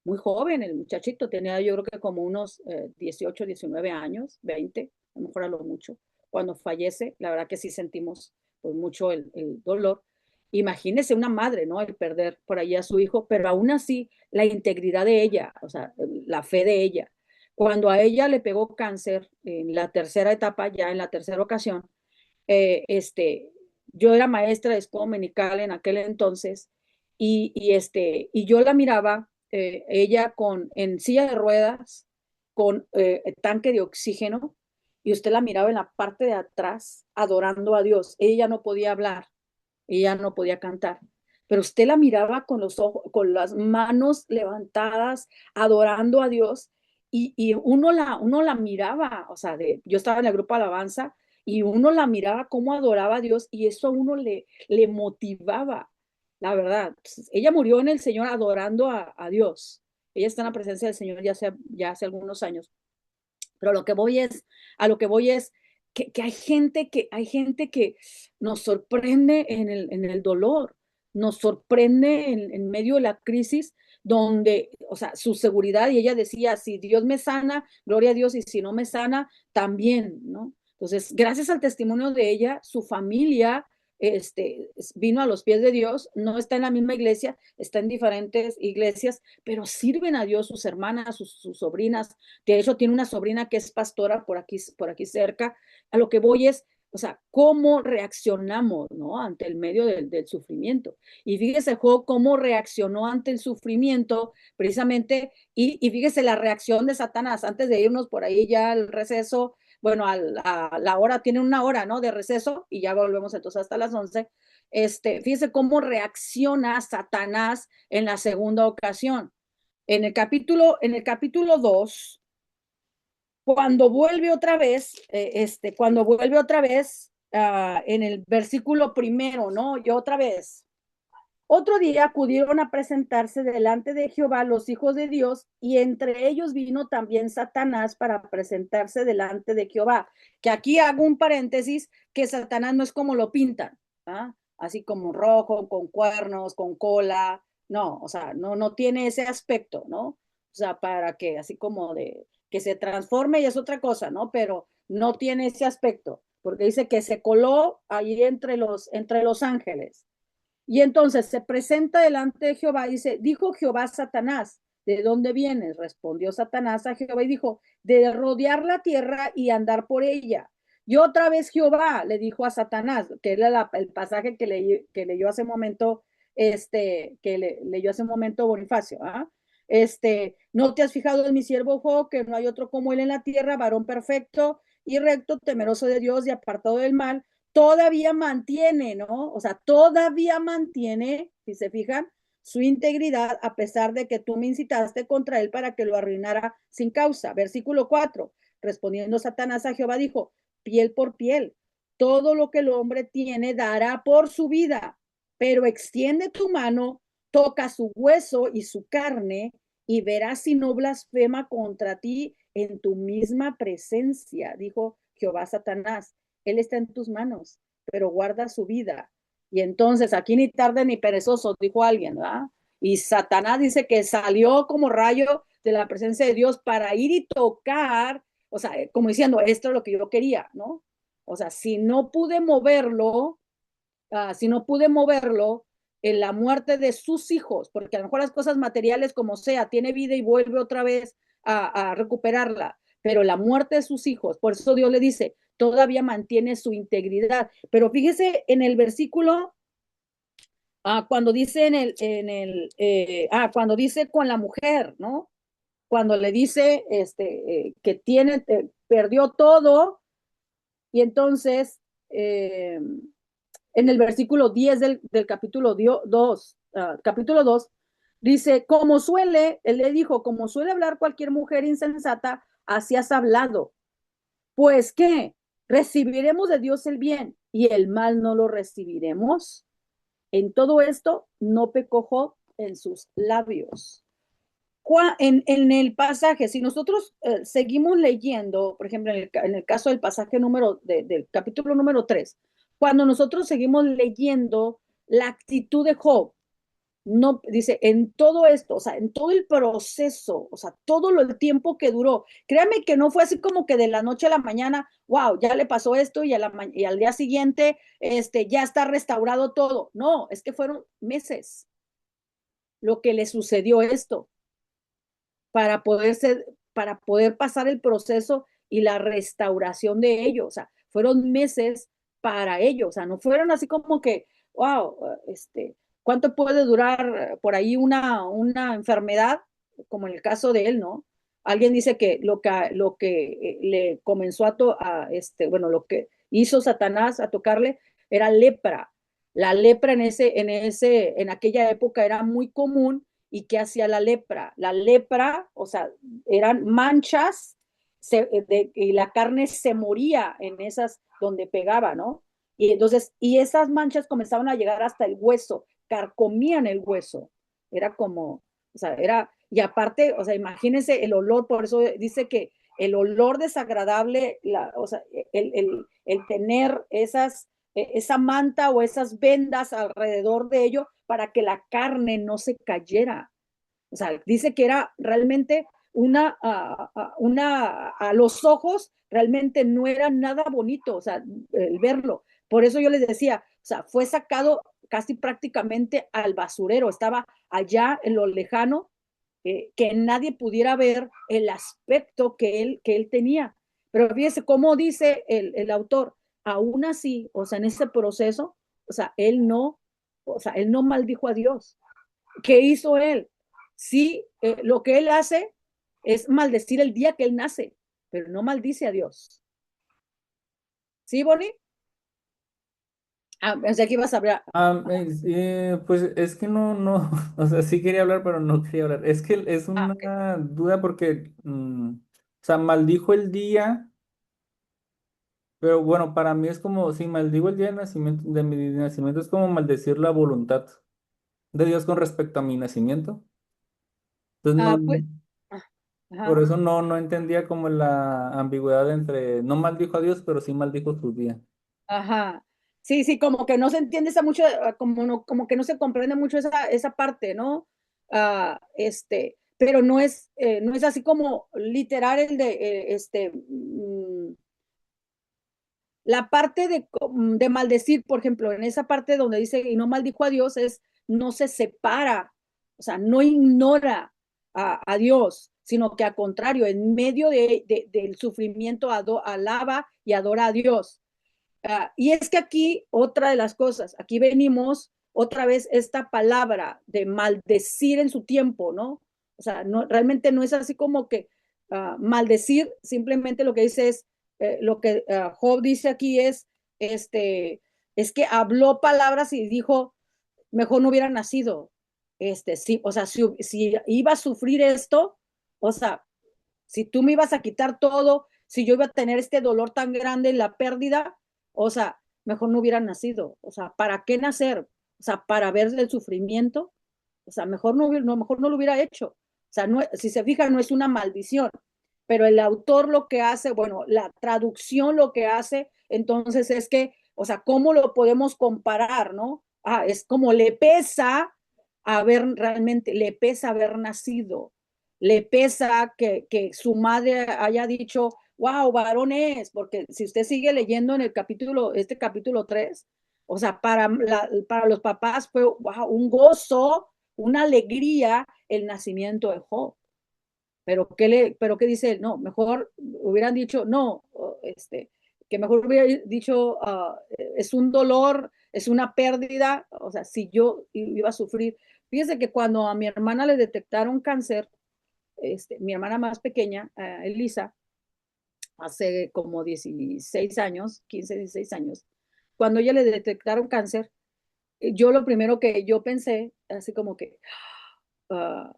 Muy joven el muchachito, tenía yo creo que como unos 18, 19 años, 20, a lo mejor a lo mucho. Cuando fallece, la verdad que sí sentimos pues mucho el dolor. Imagínese una madre, ¿no? El perder por ahí a su hijo, pero aún así la integridad de ella, o sea, la fe de ella. Cuando a ella le pegó cáncer en la tercera etapa, ya en la tercera ocasión, eh, este, yo era maestra de escuela dominical en aquel entonces, y yo la miraba, ella en silla de ruedas, con tanque de oxígeno, y usted la miraba en la parte de atrás adorando a Dios. Ella no podía hablar, ella no podía cantar, pero usted la miraba con los ojos, con las manos levantadas, adorando a Dios, y uno la miraba, o sea, yo estaba en el grupo alabanza, y uno la miraba cómo adoraba a Dios, y eso a uno le motivaba, la verdad. Pues, ella murió en el Señor adorando a Dios. Ella está en la presencia del Señor ya hace algunos años. Pero a lo que voy es que hay gente que nos sorprende en el dolor, nos sorprende en medio de la crisis, donde, o sea, su seguridad, y ella decía, si Dios me sana, gloria a Dios, y si no me sana, también, ¿no? Entonces, gracias al testimonio de ella, su familia vino a los pies de Dios, no está en la misma iglesia, está en diferentes iglesias, pero sirven a Dios sus hermanas, sus sobrinas. De hecho, tiene una sobrina que es pastora por aquí cerca. A lo que voy es, o sea, cómo reaccionamos, ¿no? Ante el medio del sufrimiento. Y fíjese, Job, cómo reaccionó ante el sufrimiento, precisamente, y fíjese la reacción de Satanás, antes de irnos por ahí ya al receso, bueno, a la hora, tiene una hora, ¿no? De receso, y ya volvemos entonces hasta las 11. Fíjese cómo reacciona Satanás en la segunda ocasión. En el capítulo 2, cuando vuelve otra vez, en el versículo primero, ¿no? Y otra vez. Otro día acudieron a presentarse delante de Jehová los hijos de Dios, y entre ellos vino también Satanás para presentarse delante de Jehová. Que aquí hago un paréntesis, que Satanás no es como lo pintan, ¿ah? Así como rojo, con cuernos, con cola. No, o sea, no tiene ese aspecto, ¿no? O sea, para que así como que se transforme y es otra cosa, ¿no? Pero no tiene ese aspecto, porque dice que se coló ahí entre los ángeles. Y entonces se presenta delante de Jehová y dice, dijo Jehová a Satanás, ¿de dónde vienes? Respondió Satanás a Jehová y dijo, de rodear la tierra y andar por ella. Y otra vez Jehová le dijo a Satanás, que era el pasaje que leyó hace un momento, leyó hace un momento Bonifacio, ¿ah? ¿No te has fijado en mi siervo Job, que no hay otro como él en la tierra, varón perfecto y recto, temeroso de Dios y apartado del mal? Todavía mantiene, ¿no? O sea, todavía mantiene, si se fijan, su integridad a pesar de que tú me incitaste contra él para que lo arruinara sin causa. Versículo 4, respondiendo Satanás a Jehová, dijo, piel por piel, todo lo que el hombre tiene dará por su vida, pero extiende tu mano, toca su hueso y su carne y verás si no blasfema contra ti en tu misma presencia, dijo Jehová a Satanás. Él está en tus manos, pero guarda su vida. Y entonces, aquí ni tarde ni perezoso, dijo alguien, ¿verdad? Y Satanás dice que salió como rayo de la presencia de Dios para ir y tocar, o sea, como diciendo, esto es lo que yo quería, ¿no? O sea, si no pude moverlo en la muerte de sus hijos, porque a lo mejor las cosas materiales como sea, tiene vida y vuelve otra vez a recuperarla, pero la muerte de sus hijos, por eso Dios le dice, todavía mantiene su integridad. Pero fíjese en el versículo, cuando dice cuando dice con la mujer, ¿no? Cuando le dice que perdió todo, y entonces en el versículo 10 del capítulo 2, capítulo 2, dice, él le dijo, como suele hablar cualquier mujer insensata, así has hablado. Pues, ¿qué? ¿Recibiremos de Dios el bien y el mal no lo recibiremos? En todo esto no pecó Job en sus labios. En el pasaje, si nosotros seguimos leyendo, por ejemplo, en el caso del pasaje del capítulo número 3, cuando nosotros seguimos leyendo la actitud de Job, no, dice, en todo esto, o sea, en todo el proceso, o sea, el tiempo que duró, créame que no fue así como que de la noche a la mañana, wow, ya le pasó esto y al día siguiente, ya está restaurado todo. No, es que fueron meses lo que le sucedió esto para para poder pasar el proceso y la restauración de ello. O sea, fueron meses para ello. O sea, no fueron así como que, wow, ¿cuánto puede durar por ahí una enfermedad? Como en el caso de él, ¿no? Alguien dice que lo que le comenzó bueno, lo que hizo Satanás a tocarle era lepra. La lepra en aquella época era muy común. ¿Y qué hacía la lepra? La lepra, o sea, eran manchas y la carne se moría en esas donde pegaba, ¿no? Y entonces, y esas manchas comenzaban a llegar hasta el hueso, carcomían el hueso. Era como, o sea, y aparte, o sea, imagínense el olor, por eso dice que el olor desagradable, o sea, el tener esa manta o esas vendas alrededor de ello para que la carne no se cayera. O sea, dice que era realmente a los ojos, realmente no era nada bonito, o sea, el verlo. Por eso yo les decía, o sea, fue sacado casi prácticamente al basurero, estaba allá en lo lejano, que nadie pudiera ver el aspecto que él tenía. Pero fíjese cómo dice el autor, aún así, o sea, en ese proceso, o sea, él no maldijo a Dios. ¿Qué hizo él? Sí, lo que él hace es maldecir el día que él nace, pero no maldice a Dios. ¿Sí, Bonnie? Pensé que ibas a hablar. Pues es que no, o sea, sí quería hablar, pero no quería hablar. Es que es Okay. una duda porque, o sea, maldijo el día, pero bueno, para mí es como, si maldigo el día de nacimiento, de mi nacimiento, es como maldecir la voluntad de Dios con respecto a mi nacimiento. Entonces, Pues, por ajá. eso no entendía como la ambigüedad entre, no maldijo a Dios, pero sí maldijo su día. Ajá. Sí, sí, como que no se entiende esa mucho, como que no se comprende mucho esa parte, ¿no? pero no es así como literal el de la parte de maldecir, por ejemplo, en esa parte donde dice y no maldijo a Dios, no se separa, o sea, no ignora a Dios, sino que al contrario, en medio del sufrimiento alaba y adora a Dios. Y es que aquí otra de las cosas, aquí venimos otra vez esta palabra de maldecir en su tiempo, ¿no? O sea, no, realmente no es así como que maldecir, simplemente lo que dice es, lo que Job dice aquí este, es que habló palabras y dijo, mejor no hubiera nacido. Sí, o sea, si iba a sufrir esto, o sea, si tú me ibas a quitar todo, si yo iba a tener este dolor tan grande en la pérdida, o sea, mejor no hubiera nacido. O sea, ¿para qué nacer? O sea, para ver el sufrimiento. O sea, mejor no lo hubiera hecho. O sea, no, si se fijan, no es una maldición. Pero el autor lo que hace, bueno, la traducción lo que hace, entonces es que, o sea, ¿cómo lo podemos comparar, no? Es como le pesa haber nacido, le pesa que su madre haya dicho, wow, varones, porque si usted sigue leyendo en este capítulo 3, o sea, para los papás fue wow, un gozo, una alegría el nacimiento de Job. Pero qué dice él? No, mejor hubieran dicho, no, que mejor hubiera dicho, es un dolor, es una pérdida, o sea, si yo iba a sufrir. Fíjese que cuando a mi hermana le detectaron cáncer, mi hermana más pequeña, Elisa, hace como 16 años, 15, 16 años, cuando ella le detectaron cáncer, yo lo primero que yo pensé, así como que, uh,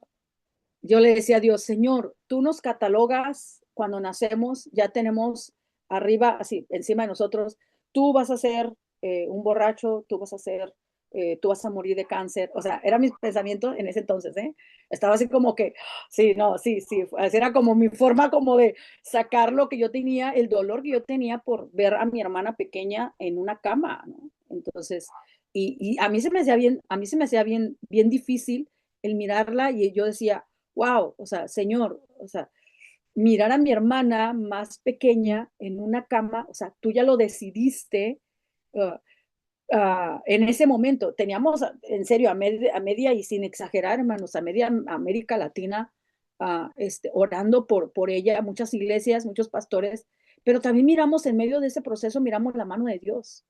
yo le decía a Dios, Señor, tú nos catalogas cuando nacemos, ya tenemos arriba, así, encima de nosotros, tú vas a ser un borracho, tú vas a morir de cáncer. O sea, era mi pensamiento en ese entonces, ¿eh? Estaba así como que, sí, no, sí, sí, así era como mi forma como de sacar lo que yo tenía, el dolor que yo tenía por ver a mi hermana pequeña en una cama, ¿no? Entonces, y a mí se me hacía bien difícil el mirarla y yo decía, wow, o sea, Señor, o sea, mirar a mi hermana más pequeña en una cama, o sea, tú ya lo decidiste uh, en ese momento. Teníamos, en serio, a media y sin exagerar, hermanos, a media América Latina orando por ella, muchas iglesias, muchos pastores, pero también miramos en medio de ese proceso, miramos la mano de Dios.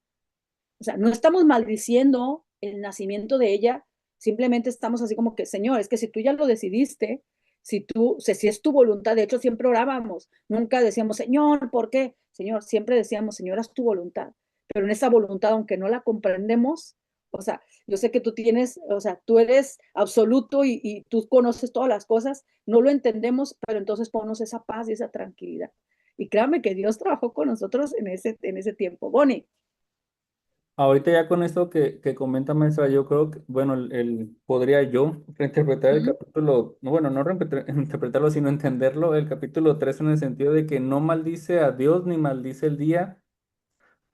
O sea, no estamos maldiciendo el nacimiento de ella, simplemente estamos así como que, Señor, es que si tú ya lo decidiste, si es tu voluntad, de hecho siempre orábamos, nunca decíamos, Señor, ¿por qué? Señor, siempre decíamos, Señor, haz tu voluntad, pero en esa voluntad, aunque no la comprendemos, o sea, yo sé que tú tienes, o sea, tú eres absoluto y tú conoces todas las cosas, no lo entendemos, pero entonces ponnos esa paz y esa tranquilidad. Y créame que Dios trabajó con nosotros en ese tiempo. Bonnie. Ahorita ya con esto que comenta maestra, yo creo que, bueno, podría yo reinterpretar el Ujú. capítulo, no, bueno, no interpretarlo, sino entenderlo, el capítulo 3 en el sentido de que no maldice a Dios ni maldice el día,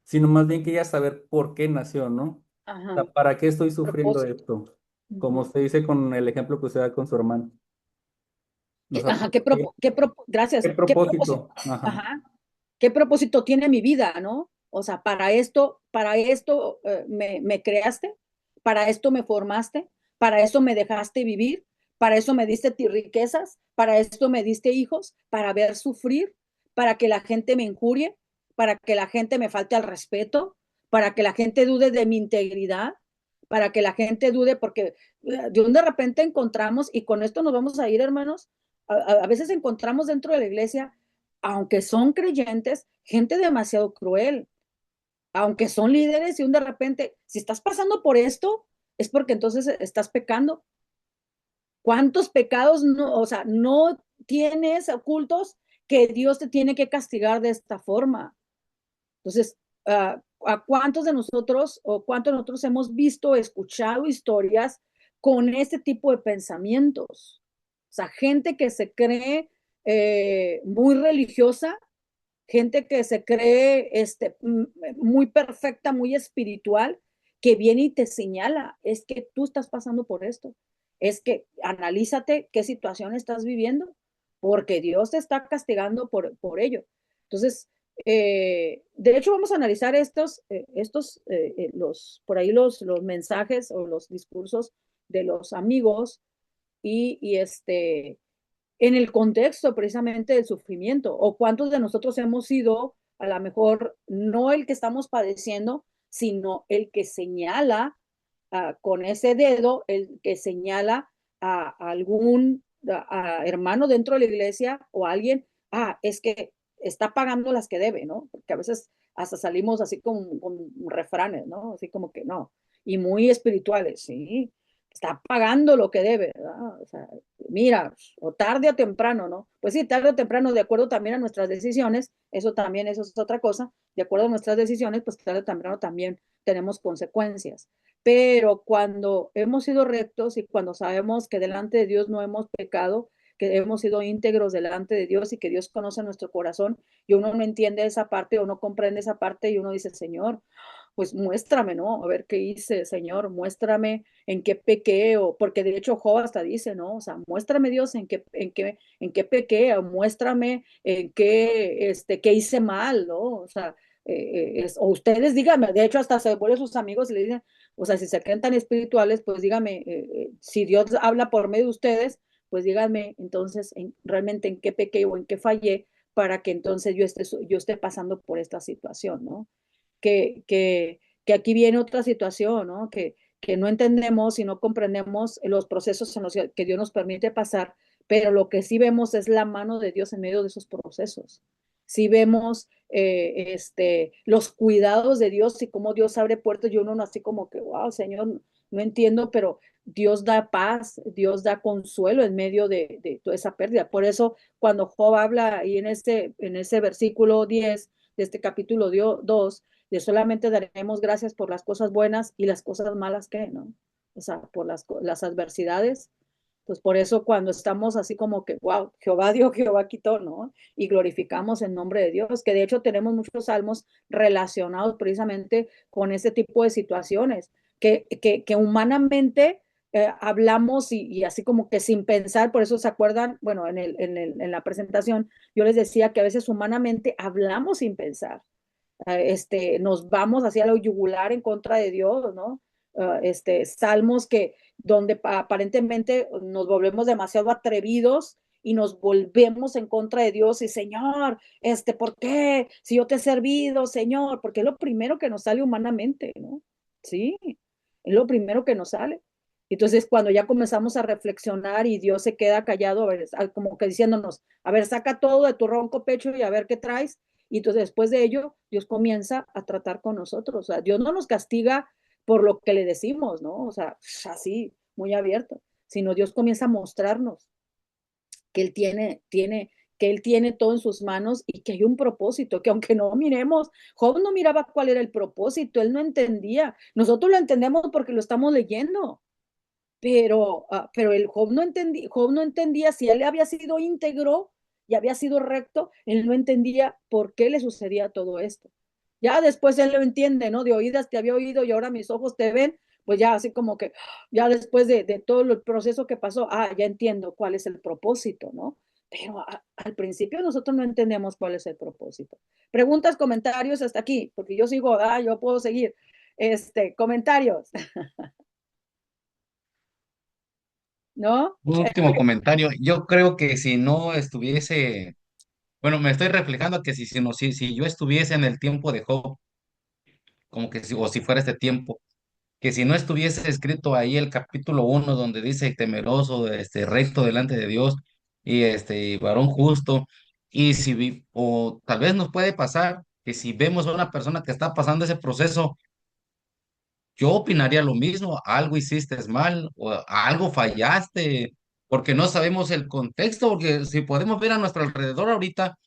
sino más bien que ella saber por qué nació, ¿no? O sea, Ajá. ¿para qué estoy sufriendo Propósito. esto? Como Ujú. usted dice con el ejemplo que usted da con su hermano. O sea, Ajá, ¿qué gracias. ¿Qué propósito? propósito? Ajá. Ajá. ¿Qué propósito tiene mi vida, no? O sea, para esto me creaste, para esto me formaste, para eso me dejaste vivir, para eso me diste riquezas, para esto me diste hijos, para ver sufrir, para que la gente me injurie, para que la gente me falte al respeto, para que la gente dude de mi integridad, para que la gente dude, porque de repente encontramos, y con esto nos vamos a ir, hermanos, a veces encontramos dentro de la iglesia, aunque son creyentes, gente demasiado cruel, aunque son líderes y un de repente, si estás pasando por esto, es porque entonces estás pecando. ¿Cuántos pecados no, o sea, no tienes ocultos que Dios te tiene que castigar de esta forma? Entonces, ¿a cuántos de nosotros o cuántos de nosotros hemos visto, escuchado historias con este tipo de pensamientos? O sea, gente que se cree muy religiosa, gente que se cree muy perfecta, muy espiritual, que viene y te señala, es que tú estás pasando por esto. es que analízate qué situación estás viviendo, porque Dios te está castigando por ello. Entonces, de hecho, vamos a analizar por ahí los mensajes o los discursos de los amigos y en el contexto precisamente del sufrimiento, o cuántos de nosotros hemos sido, a lo mejor, no el que estamos padeciendo, sino el que señala con ese dedo, el que señala a algún hermano dentro de la iglesia o a alguien, es que está pagando las que debe, ¿no? Porque a veces hasta salimos así con refranes, ¿no? Así como que no, y muy espirituales, ¿sí? Está pagando lo que debe, ¿verdad? O sea, mira, o tarde o temprano, ¿no? Pues sí, tarde o temprano, de acuerdo también a nuestras decisiones, eso también, eso es otra cosa, de acuerdo a nuestras decisiones, pues tarde o temprano también tenemos consecuencias. Pero cuando hemos sido rectos y cuando sabemos que delante de Dios no hemos pecado, que hemos sido íntegros delante de Dios y que Dios conoce nuestro corazón y uno no entiende esa parte o no comprende esa parte y uno dice, Señor, pues muéstrame, ¿no? A ver qué hice, Señor, muéstrame en qué pequé, o porque de hecho Job hasta dice, ¿no? O sea, muéstrame Dios en qué pequé, o muéstrame en qué hice mal, ¿no? O sea, o ustedes díganme, de hecho hasta se vuelven sus amigos y le dicen, o sea, si se creen tan espirituales, pues díganme, si Dios habla por medio de ustedes, pues díganme entonces realmente en qué pequé o en qué fallé para que entonces yo esté pasando por esta situación, ¿no? Que aquí viene otra situación, ¿no? Que no entendemos y no comprendemos los procesos en los que Dios nos permite pasar, pero lo que sí vemos es la mano de Dios en medio de esos procesos. Sí vemos los cuidados de Dios y cómo Dios abre puertas y uno no así como que, wow, Señor, no entiendo, pero Dios da paz, Dios da consuelo en medio de toda esa pérdida. Por eso cuando Job habla ahí en ese versículo 10 de este capítulo 2, de solamente daremos gracias por las cosas buenas y las cosas malas que, ¿no? O sea, por las adversidades. Pues por eso cuando estamos así como que, wow, Jehová dio, Jehová quitó, ¿no? Y glorificamos el nombre de Dios, que de hecho tenemos muchos salmos relacionados precisamente con ese tipo de situaciones, que humanamente hablamos y así como que sin pensar, por eso se acuerdan, bueno, en la presentación yo les decía que a veces humanamente hablamos sin pensar, nos vamos hacia lo yugular en contra de Dios, ¿no? Salmos donde aparentemente nos volvemos demasiado atrevidos y nos volvemos en contra de Dios y Señor, ¿por qué? Si yo te he servido, Señor, porque es lo primero que nos sale humanamente, ¿no? Sí, es lo primero que nos sale. Entonces, cuando ya comenzamos a reflexionar y Dios se queda callado, a ver, como que diciéndonos, a ver, saca todo de tu ronco pecho y a ver qué traes, y entonces después de ello, Dios comienza a tratar con nosotros. O sea, Dios no nos castiga por lo que le decimos, ¿no? O sea, así, muy abierto, sino Dios comienza a mostrarnos que Él tiene todo en sus manos y que hay un propósito, que aunque no miremos, Job no miraba cuál era el propósito, él no entendía. Nosotros lo entendemos porque lo estamos leyendo, pero el Job no entendía si él había sido íntegro y había sido recto, él no entendía por qué le sucedía todo esto. Ya después él lo entiende, ¿no? De oídas te había oído y ahora mis ojos te ven, pues ya así como que, ya después de todo el proceso que pasó, ya entiendo cuál es el propósito, ¿no? Pero al principio nosotros no entendemos cuál es el propósito. Preguntas, comentarios hasta aquí, porque yo sigo, yo puedo seguir. Comentarios, ¿no? Un último comentario. Yo creo que si no estuviese, bueno, me estoy reflejando que si yo estuviese en el tiempo de Job, como que o si fuera este tiempo, que si no estuviese escrito ahí el capítulo 1 donde dice temeroso, recto delante de Dios y varón justo, o tal vez nos puede pasar que si vemos a una persona que está pasando ese proceso, yo opinaría lo mismo, algo hiciste mal o algo fallaste, porque no sabemos el contexto, porque si podemos ver a nuestro alrededor ahorita,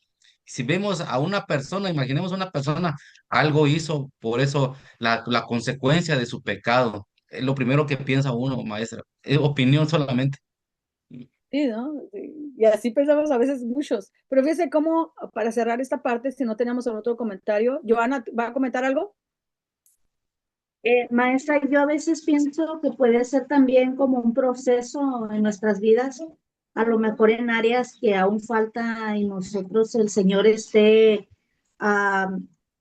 si vemos a una persona, imaginemos una persona, algo hizo, por eso la consecuencia de su pecado, es lo primero que piensa uno, maestra, es opinión solamente. Sí, ¿no? Sí. Y así pensamos a veces muchos. Pero fíjense cómo, para cerrar esta parte, si no teníamos otro comentario, Joana, ¿va a comentar algo? Maestra, yo a veces pienso que puede ser también como un proceso en nuestras vidas, a lo mejor en áreas que aún falta en nosotros, el Señor esté, ah,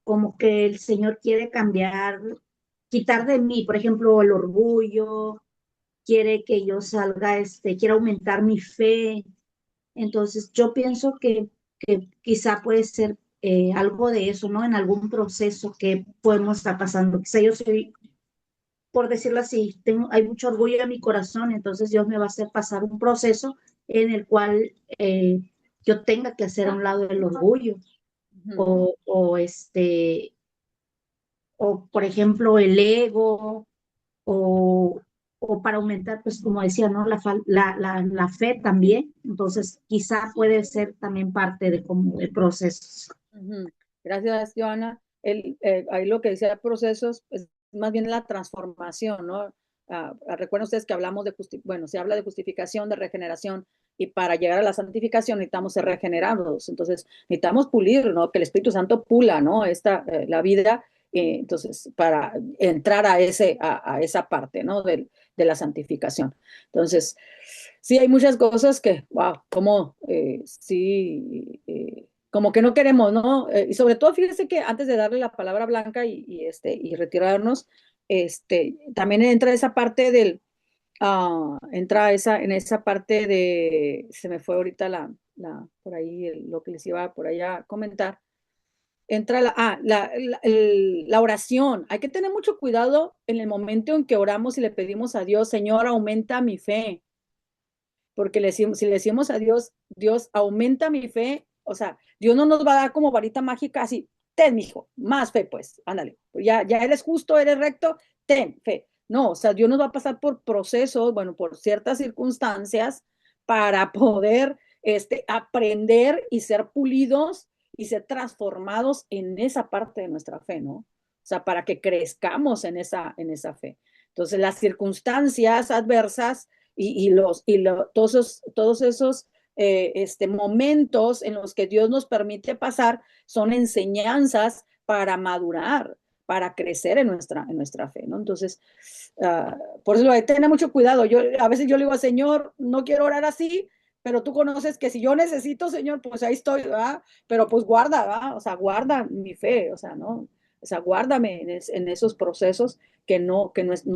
como que el Señor quiere cambiar, quitar de mí, por ejemplo, el orgullo, quiere que yo salga, quiere aumentar mi fe. Entonces, yo pienso que quizá puede ser algo de eso, ¿no? En algún proceso que podemos estar pasando. Quizá yo soy, por decirlo así, hay mucho orgullo en mi corazón, entonces Dios me va a hacer pasar un proceso en el cual yo tenga que hacer a un lado el orgullo Ujú. o o por ejemplo el ego o, o para aumentar, pues como decía, ¿no? La fe también, entonces quizá puede ser también parte de como de procesos. Ujú. Gracias, Joana. Ahí lo que decía procesos es más bien la transformación, ¿no? Recuerden ustedes que hablamos bueno, se habla de justificación, de regeneración, y para llegar a la santificación necesitamos ser regenerados. Entonces, necesitamos pulir, ¿no? Que el Espíritu Santo pula, ¿no? La vida, entonces, para entrar a esa parte, ¿no? De la santificación. Entonces, sí, hay muchas cosas que, wow, como sí, como que no queremos, ¿no? Y sobre todo, fíjese que antes de darle la palabra a Blanca y retirarnos, también entra esa parte en esa parte se me fue ahorita por ahí, lo que les iba por allá a comentar, entra la oración. Hay que tener mucho cuidado en el momento en que oramos y le pedimos a Dios, Señor, aumenta mi fe, porque si le decimos a Dios, Dios aumenta mi fe, o sea, Dios no nos va a dar como varita mágica así, ten, mijo, más fe, pues, ándale, ya eres justo, eres recto, ten fe. No, o sea, Dios nos va a pasar por procesos, bueno, por ciertas circunstancias para poder aprender y ser pulidos y ser transformados en esa parte de nuestra fe, ¿no? O sea, para que crezcamos en esa fe. Entonces, las circunstancias adversas todos esos momentos en los que Dios nos permite pasar son enseñanzas para madurar, para crecer en nuestra fe, ¿no? Entonces, por eso hay que tener mucho cuidado. A veces yo le digo, Señor, no quiero orar así, pero tú conoces que si yo necesito, Señor, pues ahí estoy, ¿verdad? Pero pues guarda, ¿verdad? O sea, guarda mi fe, o sea, ¿no? O sea, guárdame en esos procesos que no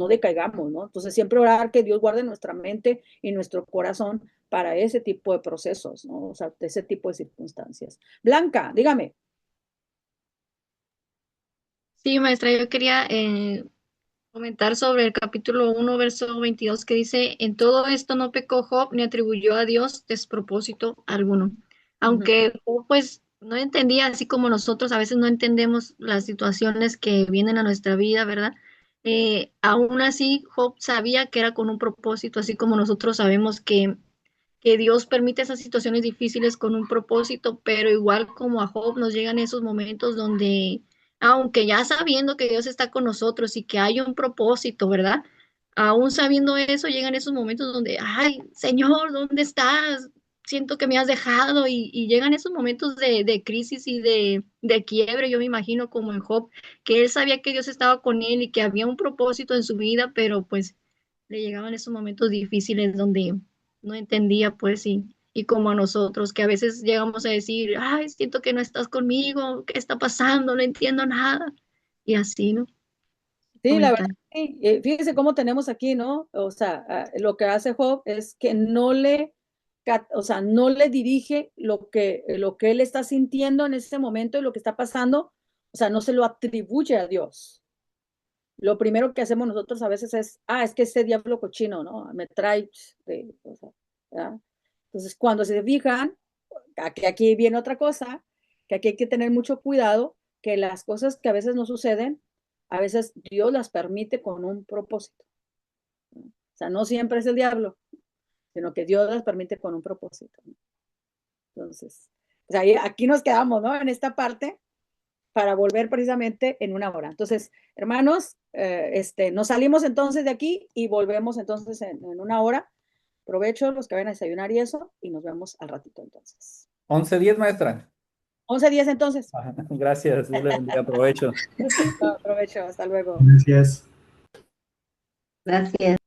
decaigamos, ¿no? Entonces, siempre orar que Dios guarde nuestra mente y nuestro corazón para ese tipo de procesos, ¿no? O sea, de ese tipo de circunstancias. Blanca, dígame. Sí, maestra, yo quería comentar sobre el capítulo 1, verso 22, que dice, en todo esto no pecó Job ni atribuyó a Dios despropósito alguno. Ujú, Aunque Job, pues, no entendía, así como nosotros a veces no entendemos las situaciones que vienen a nuestra vida, ¿verdad? Aún así, Job sabía que era con un propósito, así como nosotros sabemos que Dios permite esas situaciones difíciles con un propósito, pero igual como a Job nos llegan esos momentos donde, aunque ya sabiendo que Dios está con nosotros y que hay un propósito, ¿verdad? Aún sabiendo eso, llegan esos momentos donde, ay, Señor, ¿dónde estás? Siento que me has dejado y llegan esos momentos de crisis y de quiebre, yo me imagino como en Job, que él sabía que Dios estaba con él y que había un propósito en su vida, pero pues le llegaban esos momentos difíciles donde no entendía, pues, y como a nosotros, que a veces llegamos a decir, ay, siento que no estás conmigo, ¿qué está pasando? No entiendo nada. Y así, ¿no? sí, la verdad, Comentar. sí. Fíjese cómo tenemos aquí, ¿no? O sea, lo que hace Job es que o sea, no le dirige lo que él está sintiendo en ese momento y lo que está pasando, o sea, no se lo atribuye a Dios. Lo primero que hacemos nosotros a veces es que ese diablo cochino, ¿no? Me trae, o sea, ¿verdad? Entonces, cuando se fijan, aquí viene otra cosa, que aquí hay que tener mucho cuidado, que las cosas que a veces no suceden, a veces Dios las permite con un propósito, ¿no? O sea, no siempre es el diablo, sino que Dios las permite con un propósito, ¿no? Entonces, pues aquí nos quedamos, ¿no? En esta parte para volver precisamente en una hora. Entonces, hermanos, nos salimos entonces de aquí y volvemos entonces en una hora. Provecho los que vayan a desayunar y eso, y nos vemos al ratito entonces. 11:10, maestra. 11:10 entonces. Ajá, gracias, Dios le bendiga, aprovecho. Provecho, hasta luego. Gracias. Gracias.